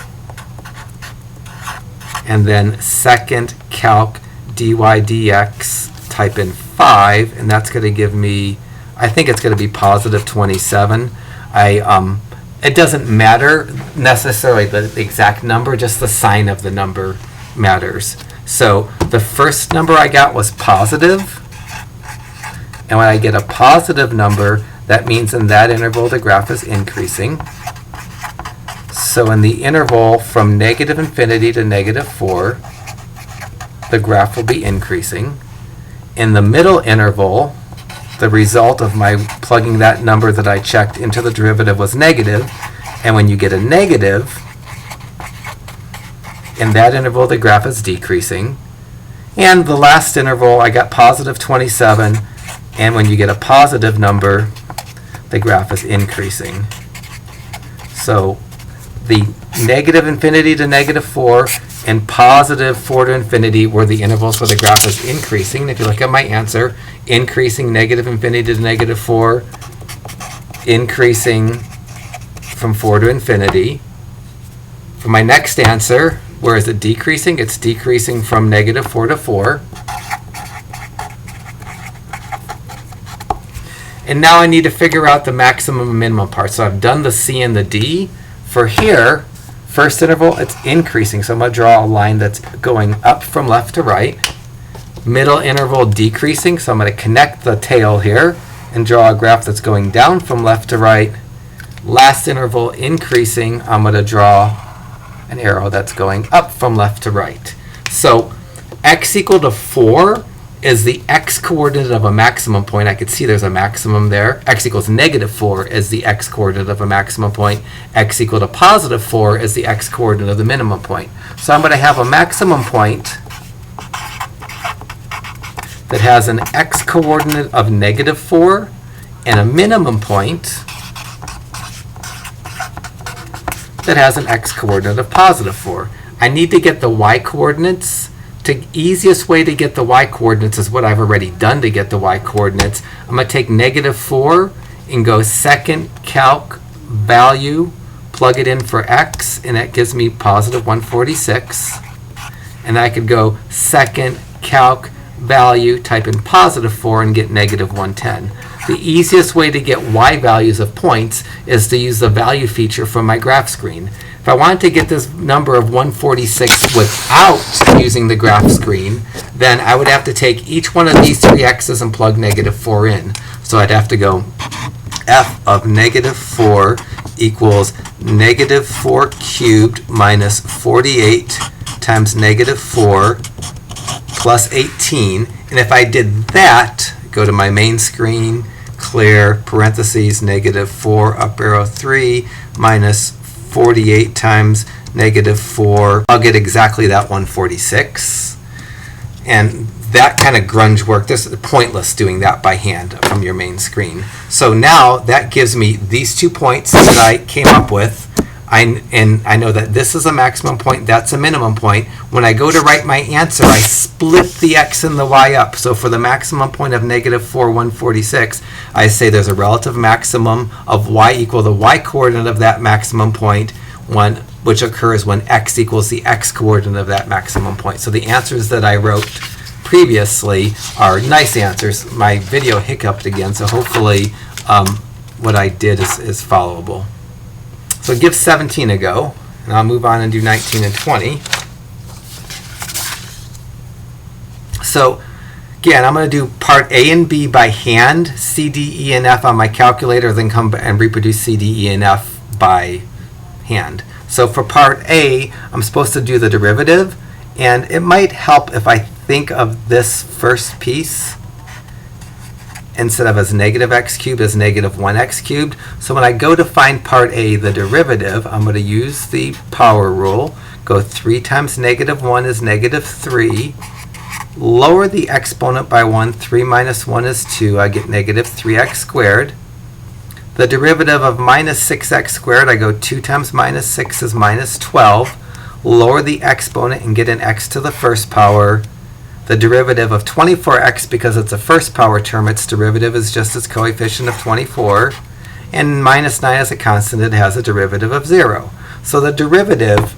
And then second calc dy dx, type in 5, and that's going to give me, I think it's going to be positive 27. It doesn't matter necessarily the exact number, just the sign of the number matters. So the first number I got was positive, and when I get a positive number, that means in that interval the graph is increasing. So in the interval from negative infinity to negative 4, the graph will be increasing. In the middle interval, the result of my plugging that number that I checked into the derivative was negative, and when you get a negative, in that interval the graph is decreasing. And the last interval, I got positive 27, and when you get a positive number, the graph is increasing. So the negative infinity to negative 4 and positive 4 to infinity were the intervals where the graph is increasing. And if you look at my answer, increasing negative infinity to negative 4, increasing from 4 to infinity. For my next answer, where is it decreasing? It's decreasing from negative 4 to 4. And now I need to figure out the maximum and minimum part. So I've done the C and the D. For here, first interval, it's increasing. So I'm going to draw a line that's going up from left to right. Middle interval decreasing. So I'm going to connect the tail here and draw a graph that's going down from left to right. Last interval increasing. I'm going to draw an arrow that's going up from left to right. So x equal to 4 is the x coordinate of a maximum point. I could see there's a maximum there. X equals negative 4 is the x coordinate of a maximum point. X equal to positive 4 is the x coordinate of the minimum point. So I'm going to have a maximum point that has an x coordinate of negative 4 and a minimum point that has an x coordinate of positive 4. I need to get the y coordinates. The easiest way to get the y coordinates is what I've already done to get the y coordinates. I'm going to take negative 4 and go second calc value, plug it in for x, and that gives me positive 146. And I could go second calc value, type in positive 4, and get negative 110. The easiest way to get y values of points is to use the value feature from my graph screen. If I wanted to get this number of 146 without using the graph screen, then I would have to take each one of these three x's and plug -4 in. So I'd have to go f of -4 equals -4 cubed minus 48 times -4 plus 18. And if I did that, go to my main screen, clear, parentheses, -4, up arrow 3, minus 48 times -4, I'll get exactly that 146. And that kind of grunge work, this is pointless doing that by hand from your main screen. So now that gives me these 2 points that I came up with. And I know that this is a maximum point, that's a minimum point. When I go to write my answer, I split the x and the y up. So for the maximum point of -4, 146, I say there's a relative maximum of y equal the y coordinate of that maximum point, which occurs when x equals the x coordinate of that maximum point. So the answers that I wrote previously are nice answers. My video hiccuped again, so hopefully what I did is followable. So give 17 a go, and I'll move on and do 19 and 20. So again, I'm going to do part A and B by hand, C, D, E, and F on my calculator, then come and reproduce C, D, E, and F by hand. So for part A, I'm supposed to do the derivative, and it might help if I think of this first piece instead of as -x cubed as -1x cubed. So when I go to find part A, the derivative, I'm going to use the power rule. Go 3 times -1 is -3. Lower the exponent by 1. 3 minus 1 is 2. I get -3x squared. The derivative of -6x squared, I go 2 times -6 is -12. Lower the exponent and get an x to the first power. The derivative of 24x, because it's a first power term, its derivative is just its coefficient of 24. And -9 is a constant, it has a derivative of 0. So the derivative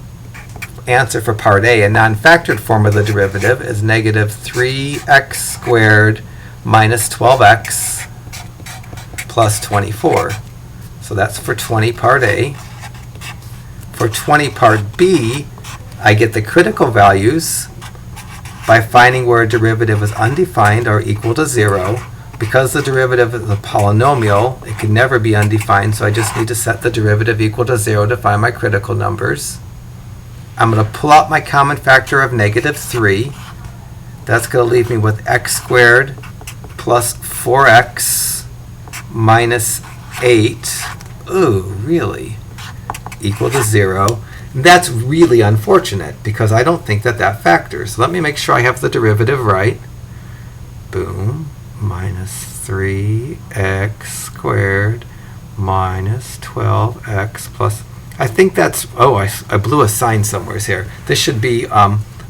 answer for part A, a non-factored form of the derivative, is -3x squared minus 12x plus 24. So that's for 20 part A. For 20 part B, I get the critical values by finding where a derivative is undefined or equal to 0. Because the derivative is a polynomial, it can never be undefined, so I just need to set the derivative equal to 0 to find my critical numbers. I'm going to pull out my common factor of -3. That's going to leave me with x squared plus 4x minus 8. Ooh, really? Equal to 0. That's really unfortunate because I don't think that that factors. So let me make sure I have the derivative right. Boom. Minus 3x squared minus 12x plus... I think that's... Oh, I blew a sign somewhere here. This should be...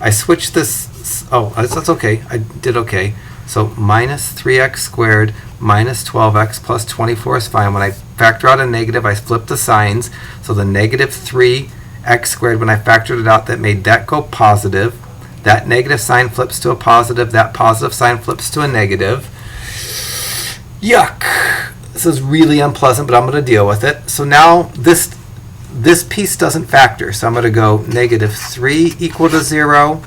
I switched this... Oh, that's okay. I did okay. So minus 3x squared minus 12x plus 24 is fine. When I factor out a negative, I flip the signs. So the -3x squared, when I factored it out, that made that go positive. That negative sign flips to a positive. That positive sign flips to a negative. Yuck! This is really unpleasant, but I'm going to deal with it. So now this piece doesn't factor. So I'm going to go -3 equal to 0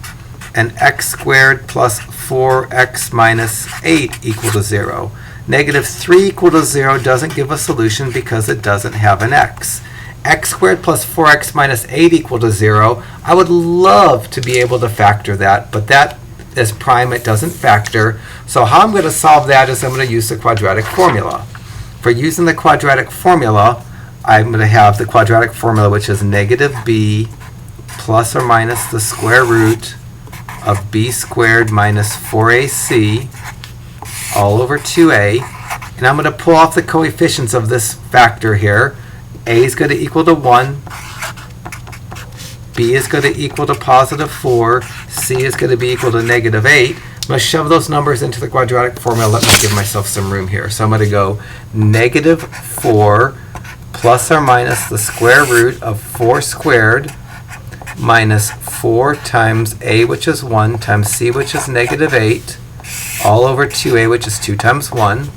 and x squared plus 4x minus 8 equal to 0. -3 equal to 0 doesn't give a solution because it doesn't have an x. X squared plus 4x minus 8 equal to 0. I would love to be able to factor that, but that is prime, it doesn't factor. So how I'm going to solve that is I'm going to use the quadratic formula. For using the quadratic formula, I'm going to have the quadratic formula, which is -b plus or minus the square root of b squared minus 4ac all over 2a. And I'm going to pull off the coefficients of this factor here. A is going to equal to 1, B is going to equal to positive 4, C is going to be equal to -8. I'm going to shove those numbers into the quadratic formula. Let me give myself some room here. So I'm going to go -4 plus or minus the square root of 4 squared minus 4 times A, which is 1, times C, which is -8, all over 2A, which is 2 times 1.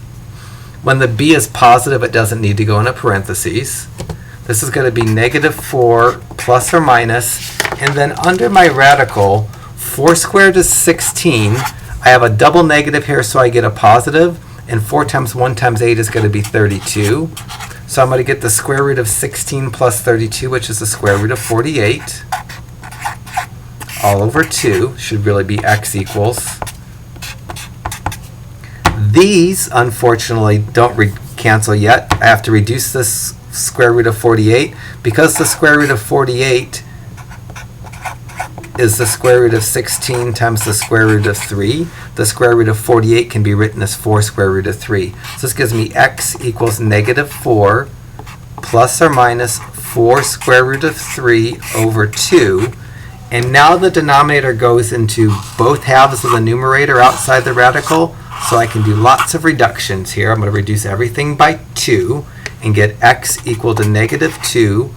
When the b is positive, it doesn't need to go in a parentheses. This is going to be negative 4 plus or minus, and then under my radical, 4 squared is 16. I have a double negative here, so I get a positive, and 4 times 1 times 8 is going to be 32. So I'm going to get the square root of 16 plus 32, which is the square root of 48, all over 2. Should really be x equals. These, unfortunately, don't cancel yet. I have to reduce this square root of 48. Because the square root of 48 is the square root of 16 times the square root of 3, the square root of 48 can be written as 4 square root of 3. So this gives me x equals negative 4 plus or minus 4 square root of 3 over 2. And now the denominator goes into both halves of the numerator outside the radical, so I can do lots of reductions here. I'm going to reduce everything by 2 and get x equal to negative 2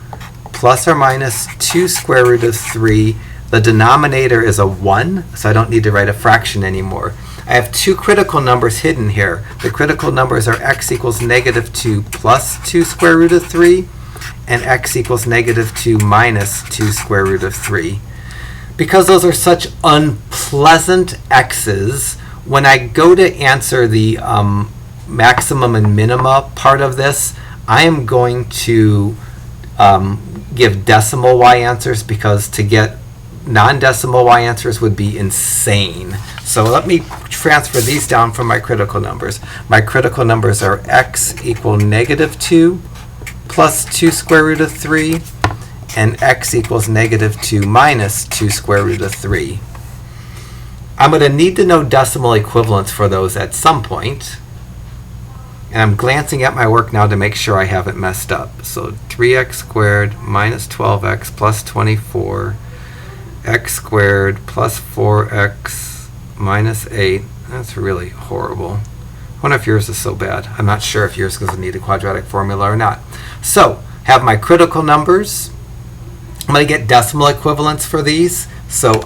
plus or minus 2 square root of 3. The denominator is a 1, so I don't need to write a fraction anymore. I have two critical numbers hidden here. The critical numbers are x equals negative 2 plus 2 square root of 3 and x equals negative 2 minus 2 square root of 3. Because those are such unpleasant x's, when I go to answer the maximum and minima part of this, I am going to give decimal y answers, because to get non-decimal y answers would be insane. So let me transfer these down from my critical numbers. My critical numbers are x equal negative 2 plus 2 square root of 3 and x equals negative 2 minus 2 square root of 3. I'm going to need to know decimal equivalents for those at some point. And I'm glancing at my work now to make sure I haven't messed up. So 3x squared minus 12x plus 24, x squared plus 4x minus 8. That's really horrible. I wonder if yours is so bad. I'm not sure if yours doesn't need a quadratic formula or not. So, have my critical numbers. I'm going to get decimal equivalents for these. So,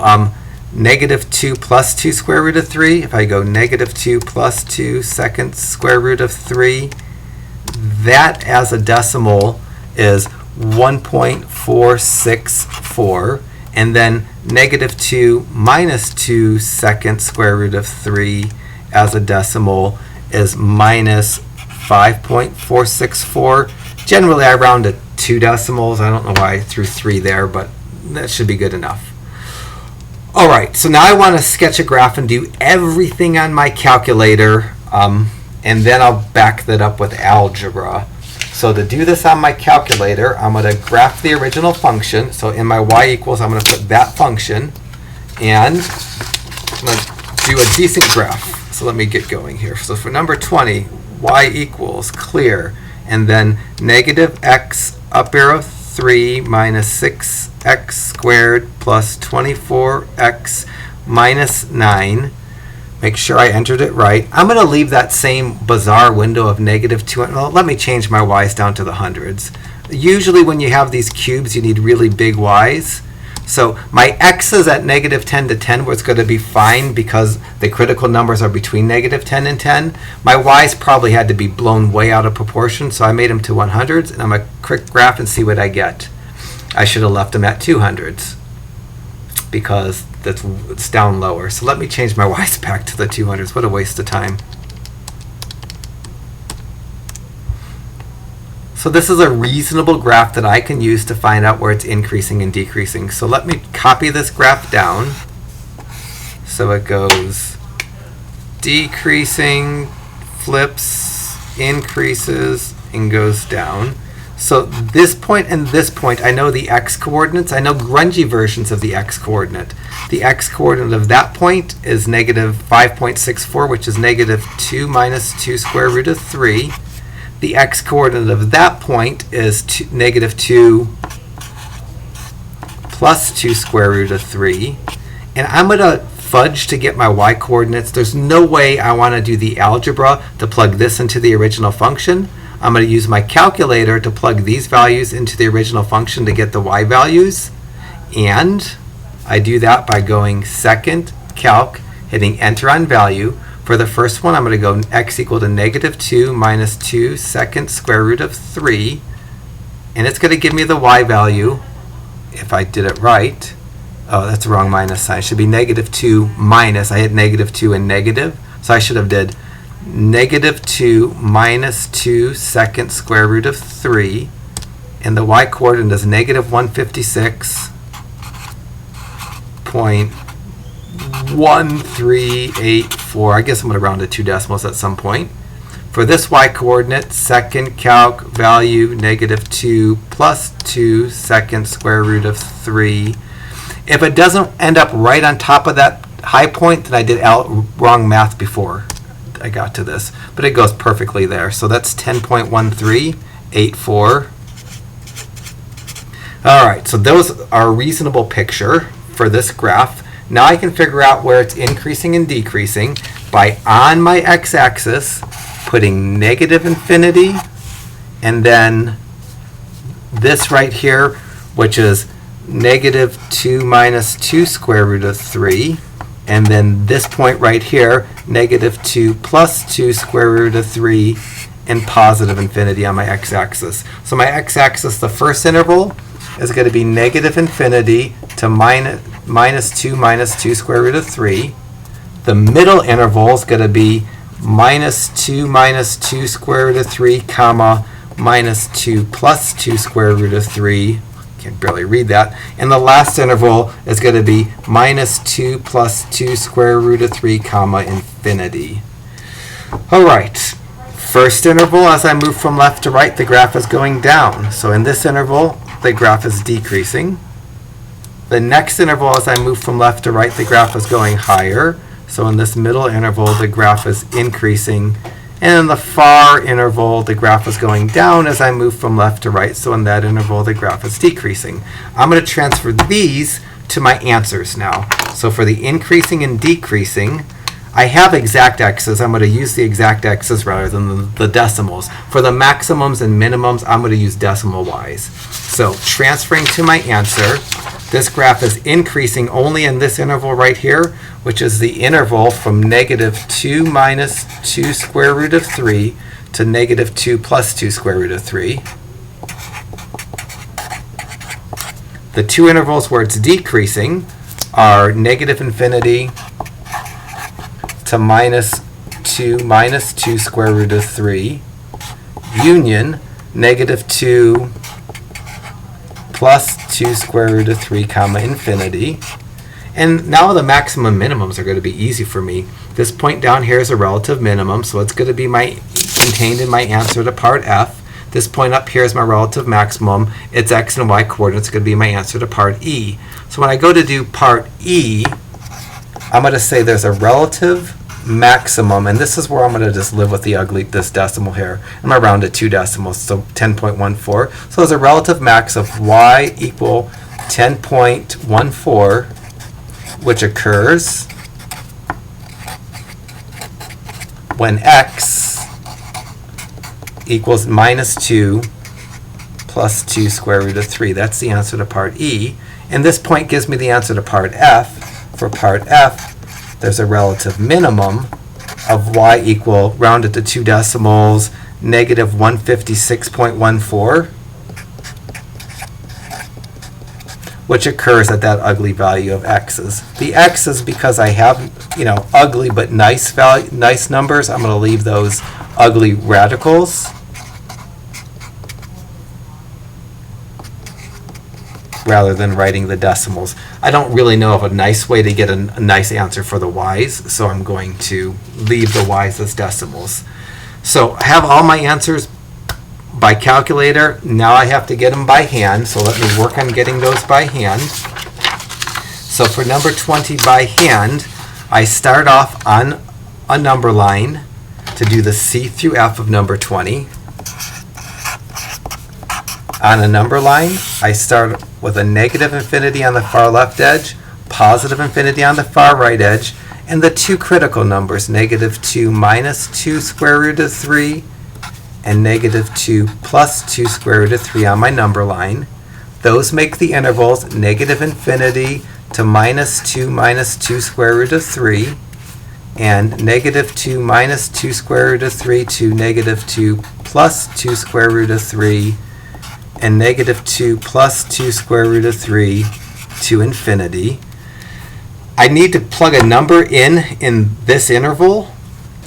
negative 2 plus 2 square root of 3. If I go negative 2 plus 2 second square root of 3, that as a decimal is 1.464. And then negative 2 minus 2 second square root of 3 as a decimal is minus 5.464. Generally, I round to 2 decimals. I don't know why I threw 3 there, but that should be good enough. All right, so now I want to sketch a graph and do everything on my calculator, and then I'll back that up with algebra. So to do this on my calculator, I'm going to graph the original function. So in my y equals, I'm going to put that function, and I'm going to do a decent graph. So let me get going here. So for number 20, y equals clear, and then negative x up arrow 3 minus 6x squared plus 24x minus 9. Make sure I entered it right. I'm going to leave that same bizarre window of negative 2. Well, let me change my y's down to the hundreds. Usually when you have these cubes, you need really big y's. So my x's at negative 10 to 10 was going to be fine because the critical numbers are between negative 10 and 10. My y's probably had to be blown way out of proportion, so I made them to 100s, and I'm going to quick graph and see what I get. I should have left them at 200s because it's down lower. So let me change my y's back to the 200s. What a waste of time. So this is a reasonable graph that I can use to find out where it's increasing and decreasing. So let me copy this graph down. So it goes decreasing, flips, increases, and goes down. So this point and this point, I know the x-coordinates. I know grungy versions of the x-coordinate. The x-coordinate of that point is negative 5.64, which is negative 2 minus 2 square root of 3. The x-coordinate of that point is negative 2 plus 2 square root of 3. And I'm going to fudge to get my y-coordinates. There's no way I want to do the algebra to plug this into the original function. I'm going to use my calculator to plug these values into the original function to get the y values. And I do that by going second, calc, hitting enter on value. For the first one, I'm going to go x equal to negative 2 minus 2 second square root of 3. and it's going to give me the y value, if I did it right. Oh, that's the wrong minus sign. It should be negative 2 minus. I hit negative 2 and negative, so I should have did negative 2 minus 2 second square root of 3, and the y coordinate is negative 156.1384. I guess I'm going to round to 2 decimals at some point. For this y coordinate, second calc value negative 2 plus 2 second square root of 3. If it doesn't end up right on top of that high point, then I did wrong math before I got to this. But it goes perfectly there. So that's 10.1384. All right, so those are a reasonable picture for this graph. Now I can figure out where it's increasing and decreasing by, on my x-axis, putting negative infinity, and then this right here, which is negative 2 minus 2 square root of 3, and then this point right here, negative 2 plus 2 square root of 3, and positive infinity on my x-axis. So my x-axis, the first interval, is going to be negative infinity to minus 2 square root of 3. The middle interval is going to be minus 2 square root of 3, comma, minus 2 plus 2 square root of 3. Can't barely read that. And the last interval is going to be minus 2 plus 2 square root of 3, comma, infinity. All right. First interval, as I move from left to right, the graph is going down. So in this interval, the graph is decreasing. The next interval, as I move from left to right, the graph is going higher. So in this middle interval, the graph is increasing. And in the far interval, the graph is going down as I move from left to right. So in that interval, the graph is decreasing. I'm going to transfer these to my answers now. So for the increasing and decreasing, I have exact x's. I'm going to use the exact x's rather than the decimals. For the maximums and minimums, I'm going to use decimal y's. So transferring to my answer, this graph is increasing only in this interval right here, which is the interval from negative 2 minus 2 square root of 3 to negative 2 plus 2 square root of 3. The two intervals where it's decreasing are negative infinity to minus 2 square root of 3, union negative 2 plus 2 square root of 3, comma, infinity. And now the maximum minimums are going to be easy for me. This point down here is a relative minimum, so it's going to be contained in my answer to part F. This point up here is my relative maximum. Its x and y coordinates are going to be my answer to part E. So when I go to do part E, I'm going to say there's a relative maximum, and this is where I'm going to just live with this decimal here. I'm going to round to 2 decimals, so 10.14. So there's a relative max of y equal 10.14, which occurs when x equals minus 2 plus 2 square root of 3. That's the answer to part E. And this point gives me the answer to part F. For part F, there's a relative minimum of y equal, rounded to 2 decimals, negative 156.14, which occurs at that ugly value of x's. The x's, because I have, ugly but nice numbers, I'm going to leave those ugly radicals rather than writing the decimals. I don't really know of a nice way to get a nice answer for the y's, so I'm going to leave the y's as decimals. So I have all my answers by calculator. Now I have to get them by hand, so let me work on getting those by hand. So for number 20 by hand, I start off on a number line to do the C through F of number 20. On a number line, I start with a negative infinity on the far left edge, positive infinity on the far right edge, and the two critical numbers, negative 2 minus 2 square root of 3 and negative 2 plus 2 square root of 3 on my number line. Those make the intervals negative infinity to minus 2 square root of 3 and negative 2 minus 2 square root of 3 to negative 2 plus 2 square root of 3. and negative 2 plus 2 square root of 3 to infinity. I need to plug a number in this interval,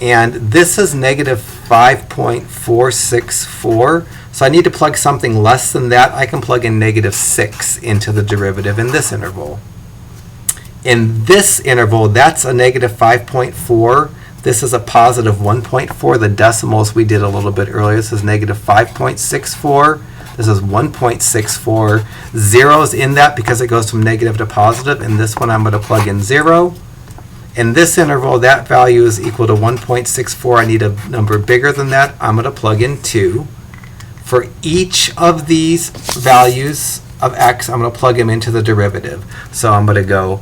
and this is negative 5.464. So I need to plug something less than that. I can plug in negative 6 into the derivative in this interval. In this interval, that's a negative 5.4. This is a positive 1.4. The decimals we did a little bit earlier. This is negative 5.64. This is 1.64. Zero's in that because it goes from negative to positive. In this one, I'm going to plug in 0. In this interval, that value is equal to 1.64. I need a number bigger than that. I'm going to plug in 2. For each of these values of x, I'm going to plug them into the derivative. So I'm going to go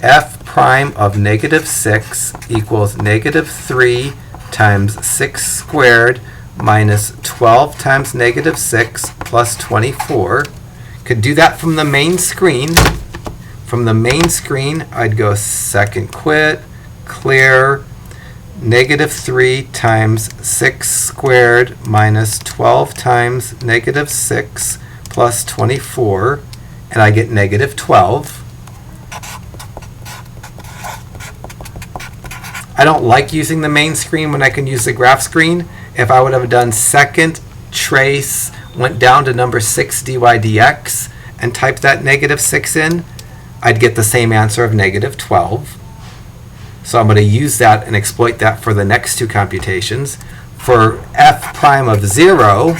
f prime of negative 6 equals negative 3 times 6 squared minus 12 times negative 6 plus 24. Could do that from the main screen. From the main screen, I'd go second quit, clear, negative 3 times 6 squared minus 12 times negative 6 plus 24, and I get negative 12. I don't like using the main screen when I can use the graph screen. If I would have done second trace, went down to number 6 dy dx, and typed that negative 6 in, I'd get the same answer of negative 12. So I'm going to use that and exploit that for the next two computations. For f prime of 0,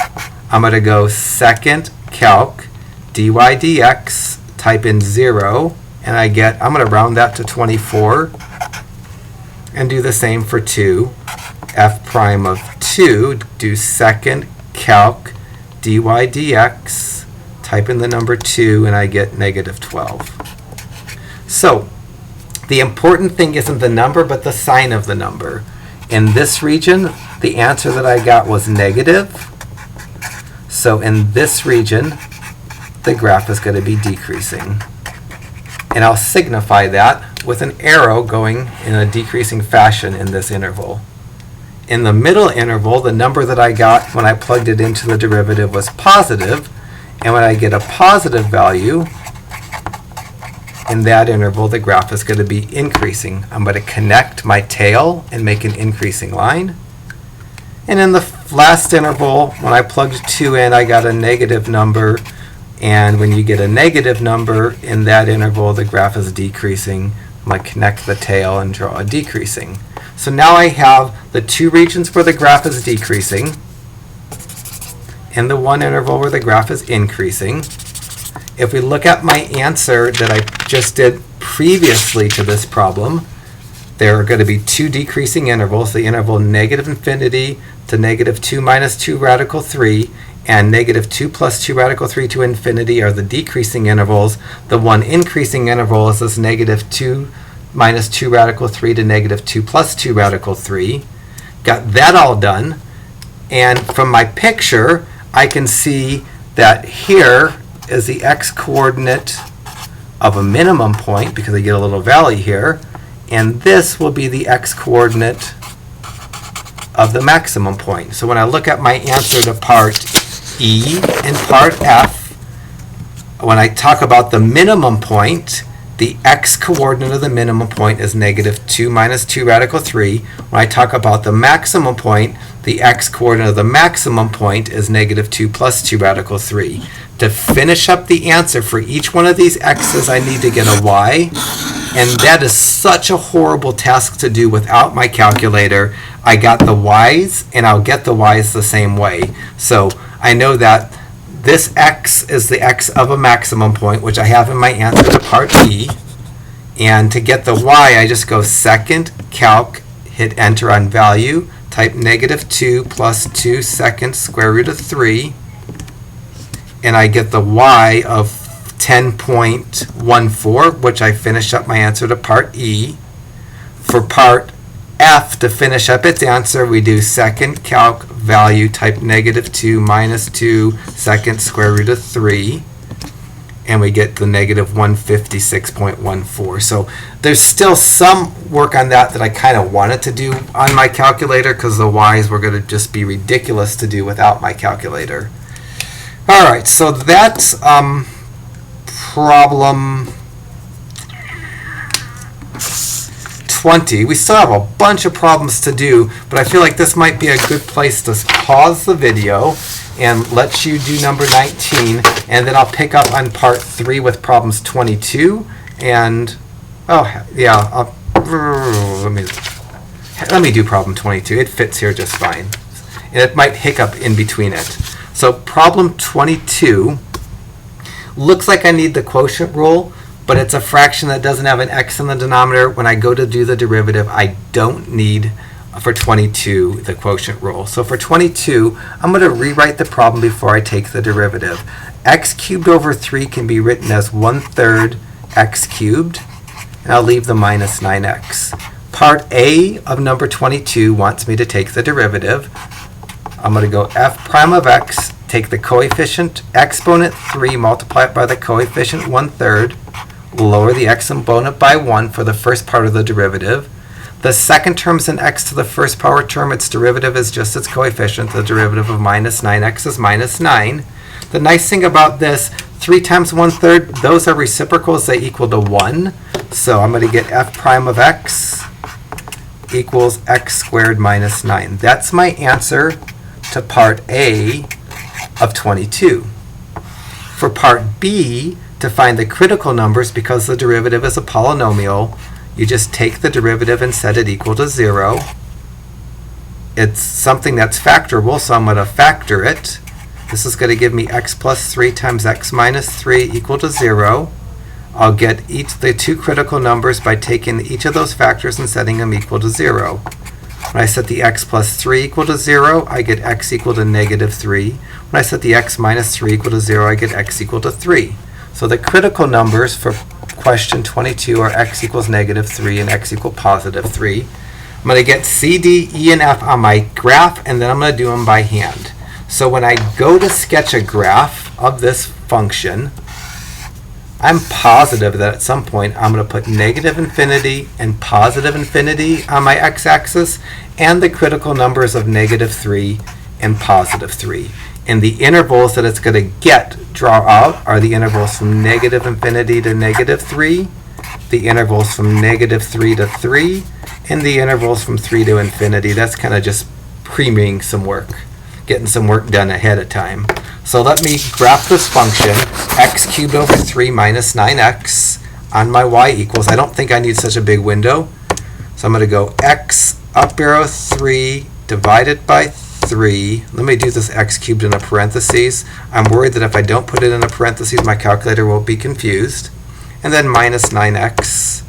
I'm going to go second calc dy dx, type in 0, and I get, I'm going to round that to 24. And do the same for 2. F prime of 2, do second calc dy dx, type in the number 2, and I get negative 12. So the important thing isn't the number, but the sign of the number. In this region, the answer that I got was negative. So in this region, the graph is going to be decreasing. And I'll signify that with an arrow going in a decreasing fashion in this interval. In the middle interval, the number that I got when I plugged it into the derivative was positive, and when I get a positive value in that interval, the graph is going to be increasing. I'm going to connect my tail and make an increasing line. And in the last interval, when I plugged 2 in, I got a negative number. And when you get a negative number in that interval, the graph is decreasing. I'm going to connect the tail and draw a decreasing. So now I have the two regions where the graph is decreasing and the one interval where the graph is increasing. If we look at my answer that I just did previously to this problem, there are going to be two decreasing intervals, the interval negative infinity to negative 2 minus 2 radical 3, and negative 2 plus 2 radical 3 to infinity are the decreasing intervals. The one increasing interval is this negative 2 minus 2 radical 3 to negative 2 plus 2 radical 3. Got that all done. And from my picture, I can see that here is the x-coordinate of a minimum point, because I get a little valley here. And this will be the x-coordinate of the maximum point. So when I look at my answer to part E and part F, when I talk about the minimum point, the x-coordinate of the minimum point is negative 2 minus 2 radical 3. When I talk about the maximum point, the x-coordinate of the maximum point is negative 2 plus 2 radical 3. To finish up the answer for each one of these x's, I need to get a y. And that is such a horrible task to do without my calculator. I got the y's, and I'll get the y's the same way. So I know that this x is the x of a maximum point, which I have in my answer to part E. And to get the y, I just go second, calc, hit enter on value, type negative 2 plus 2 second square root of 3, and I get the y of 10.14, which I finish up my answer to part E. For part F, to finish up its answer, we do second calc value, type negative 2 minus 2 second square root of 3, and we get the negative 156.14. So there's still some work on that I kind of wanted to do on my calculator, because the y's were going to just be ridiculous to do without my calculator. All right, so that's problem 20. We still have a bunch of problems to do, but I feel like this might be a good place to pause the video and let you do number 19, and then I'll pick up on part 3 with problems 22, and let me do problem 22. It fits here just fine, and it might hiccup in between it. So problem 22 looks like I need the quotient rule, but it's a fraction that doesn't have an x in the denominator. When I go to do the derivative, I don't need, for 22, the quotient rule. So for 22, I'm going to rewrite the problem before I take the derivative. X cubed over 3 can be written as 1/3 x cubed, and I'll leave the minus 9x. Part A of number 22 wants me to take the derivative. I'm going to go f prime of x, take the coefficient exponent 3, multiply it by the coefficient 1/3, lower the exponent by 1 for the first part of the derivative. The second term is an x to the first power term. Its derivative is just its coefficient. The derivative of minus 9x is minus 9. The nice thing about this, 3 times 1/3, those are reciprocals. They equal to 1. So I'm going to get f prime of x equals x squared minus 9. That's my answer to part A of 22. For part B, to find the critical numbers, because the derivative is a polynomial, you just take the derivative and set it equal to 0. It's something that's factorable, so I'm going to factor it. This is going to give me x plus 3 times x minus 3 equal to 0. I'll get the two critical numbers by taking each of those factors and setting them equal to 0. When I set the x plus 3 equal to 0, I get x equal to negative 3. When I set the x minus 3 equal to 0, I get x equal to 3. So the critical numbers for question 22 are x equals negative 3 and x equals positive 3. I'm going to get C, D, E, and F on my graph, and then I'm going to do them by hand. So when I go to sketch a graph of this function, I'm positive that at some point I'm going to put negative infinity and positive infinity on my x-axis, and the critical numbers of negative 3 and positive 3. And the intervals that it's going to draw out are the intervals from negative infinity to negative 3, the intervals from negative 3 to 3, and the intervals from 3 to infinity. That's kind of just pre-ing some work, getting some work done ahead of time. So let me graph this function, x cubed over 3 minus 9x on my y equals. I don't think I need such a big window. So I'm going to go x up arrow 3 divided by 3. Let me do this x cubed in a parentheses. I'm worried that if I don't put it in a parentheses, my calculator will be confused. And then minus 9x.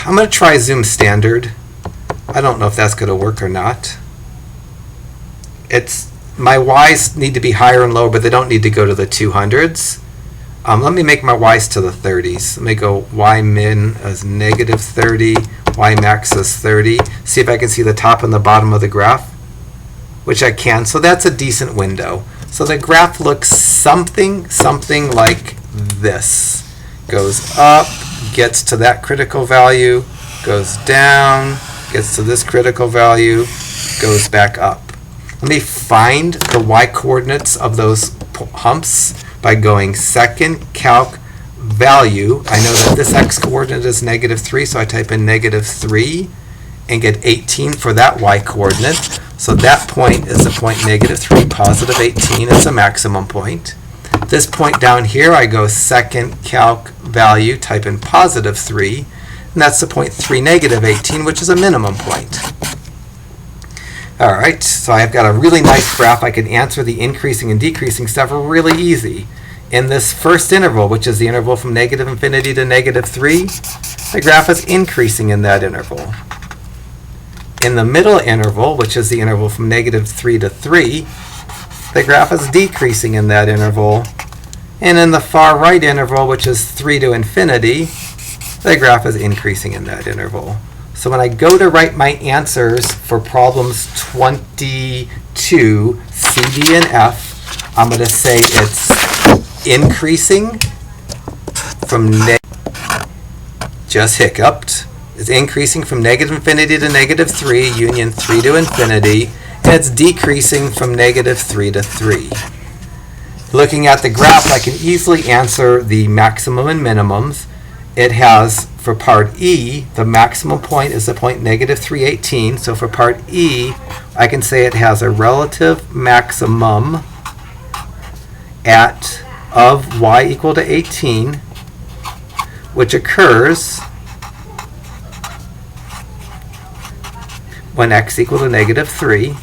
I'm going to try zoom standard. I don't know if that's going to work or not. My y's need to be higher and lower, but they don't need to go to the 200s. Let me make my y's to the 30s. Let me go y min as negative 30, y max as 30. See if I can see the top and the bottom of the graph, which I can. So that's a decent window. So the graph looks something like this. Goes up, gets to that critical value, goes down, gets to this critical value, goes back up. Let me find the y coordinates of those humps by going second calc value. I know that this x coordinate is negative 3, so I type in negative 3 and get 18 for that y coordinate. So that point is the point negative 3, positive 18 is the maximum point. This point down here, I go second calc value, type in positive 3, and that's the point 3, negative 18, which is a minimum point. All right, so I've got a really nice graph. I can answer the increasing and decreasing stuff really easy. In this first interval, which is the interval from negative infinity to negative 3, the graph is increasing in that interval. In the middle interval, which is the interval from negative 3 to 3, the graph is decreasing in that interval. And in the far right interval, which is 3 to infinity, the graph is increasing in that interval. So when I go to write my answers for problems 22, C, D, and F, I'm going to say it's increasing from just hiccuped. It's increasing from negative infinity to negative 3, union 3 to infinity, and it's decreasing from negative 3 to 3. Looking at the graph, I can easily answer the maximum and minimums. It has, for part E, the maximum point is the point negative 318. So for part E, I can say it has a relative maximum of y equal to 18, which occurs when x equal to negative 3.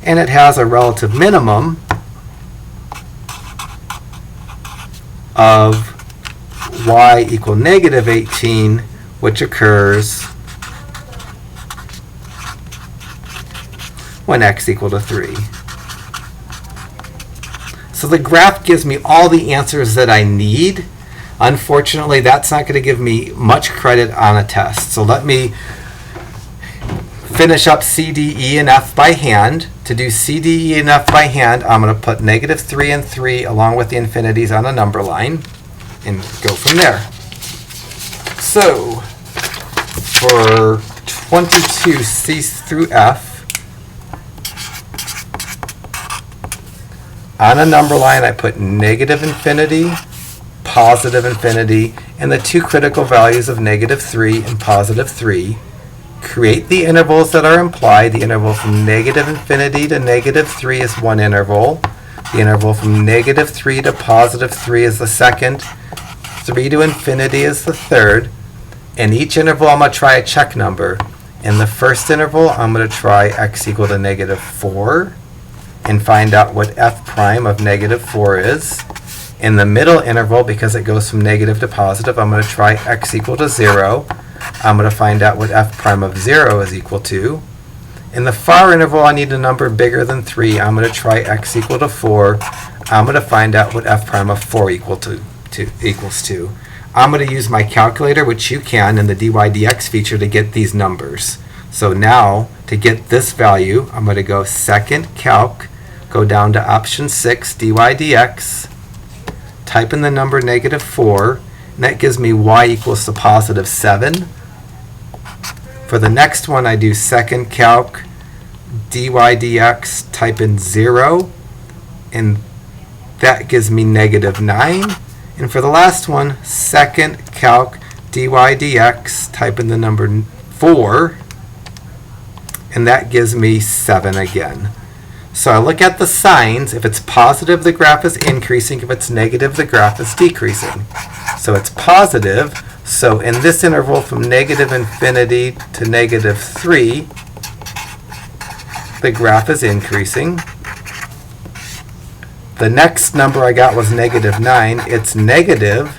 And it has a relative minimum of y equal negative 18, which occurs when x equal to 3. So the graph gives me all the answers that I need. Unfortunately, that's not going to give me much credit on a test. So let me finish up C, D, E, and F by hand. To do C, D, E, and F by hand, I'm going to put negative 3 and 3 along with the infinities on a number line and go from there. So for 22 C through F, on a number line I put negative infinity, positive infinity, and the two critical values of negative 3 and positive 3. Create the intervals that are implied. The interval from negative infinity to negative 3 is one interval. The interval from negative 3 to positive 3 is the second. 3 to infinity is the third. In each interval, I'm going to try a check number. In the first interval, I'm going to try x equal to negative 4 and find out what f prime of negative 4 is. In the middle interval, because it goes from negative to positive, I'm going to try x equal to 0. I'm going to find out what f prime of 0 is equal to. In the far interval, I need a number bigger than 3. I'm going to try x equal to 4. I'm going to find out what f prime of 4 equals to. I'm going to use my calculator, which you can in the dy dx feature, to get these numbers. So now, to get this value, I'm going to go second calc, go down to option 6, dy dx, type in the number negative 4, and that gives me y equals to positive 7. For the next one, I do second calc, dy dx, type in 0, and that gives me negative 9. And for the last one, second calc, dy dx, type in the number 4, and that gives me 7 again. So I look at the signs. If it's positive, the graph is increasing. If it's negative, the graph is decreasing. So it's positive. So in this interval from negative infinity to negative 3, the graph is increasing. The next number I got was negative 9. It's negative.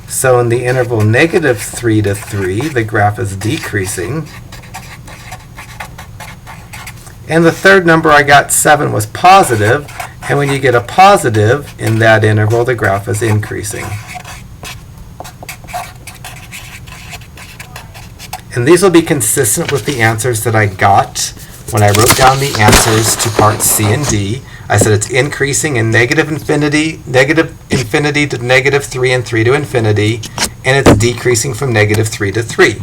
So in the interval negative 3 to 3, the graph is decreasing. And the third number I got, 7, was positive. And when you get a positive in that interval, the graph is increasing. And these will be consistent with the answers that I got when I wrote down the answers to part C and D. I said it's increasing in negative infinity to negative 3 and 3 to infinity, and it's decreasing from negative 3 to 3.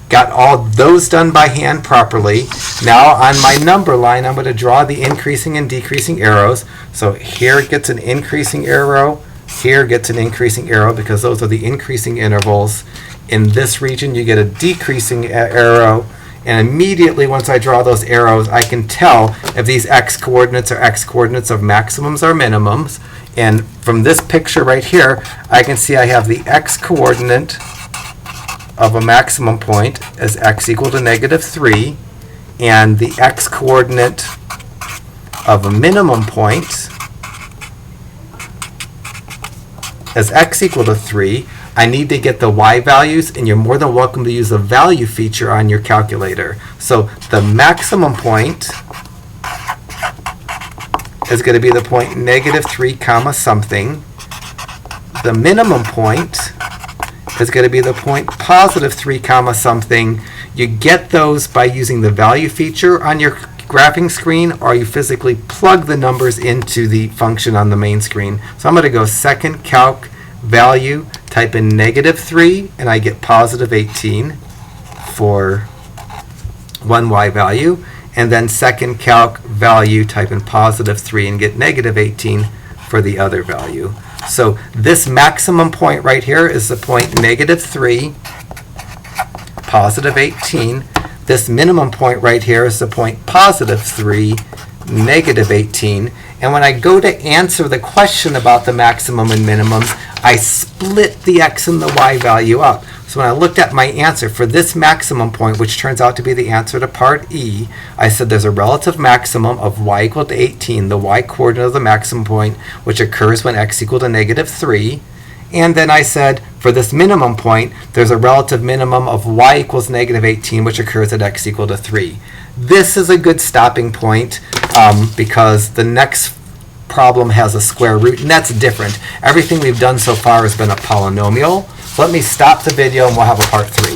Got all those done by hand properly. Now on my number line, I'm going to draw the increasing and decreasing arrows. So here it gets an increasing arrow, here gets an increasing arrow, because those are the increasing intervals. In this region, you get a decreasing arrow. And immediately once I draw those arrows, I can tell if these x-coordinates are x-coordinates of maximums or minimums. And from this picture right here, I can see I have the x-coordinate of a maximum point as x equal to negative 3, and the x-coordinate of a minimum point as x equal to 3. I need to get the y values, and you're more than welcome to use the value feature on your calculator. So the maximum point is going to be the point negative 3 comma something. The minimum point is going to be the point positive 3 comma something. You get those by using the value feature on your graphing screen, or you physically plug the numbers into the function on the main screen. So I'm going to go second calc value, type in negative 3, and I get positive 18 for one y value. And then second calc value, type in positive 3, and get negative 18 for the other value. So this maximum point right here is the point negative 3, positive 18. This minimum point right here is the point positive 3, negative 18. And when I go to answer the question about the maximum and minimums, I split the x and the y value up. So when I looked at my answer for this maximum point, which turns out to be the answer to part E, I said there's a relative maximum of y equal to 18, the y coordinate of the maximum point, which occurs when x equal to negative 3. And then I said, for this minimum point, there's a relative minimum of y equals negative 18, which occurs at x equal to 3. This is a good stopping point because the next problem has a square root, and that's different. Everything we've done so far has been a polynomial. So let me stop the video, and we'll have a part 3.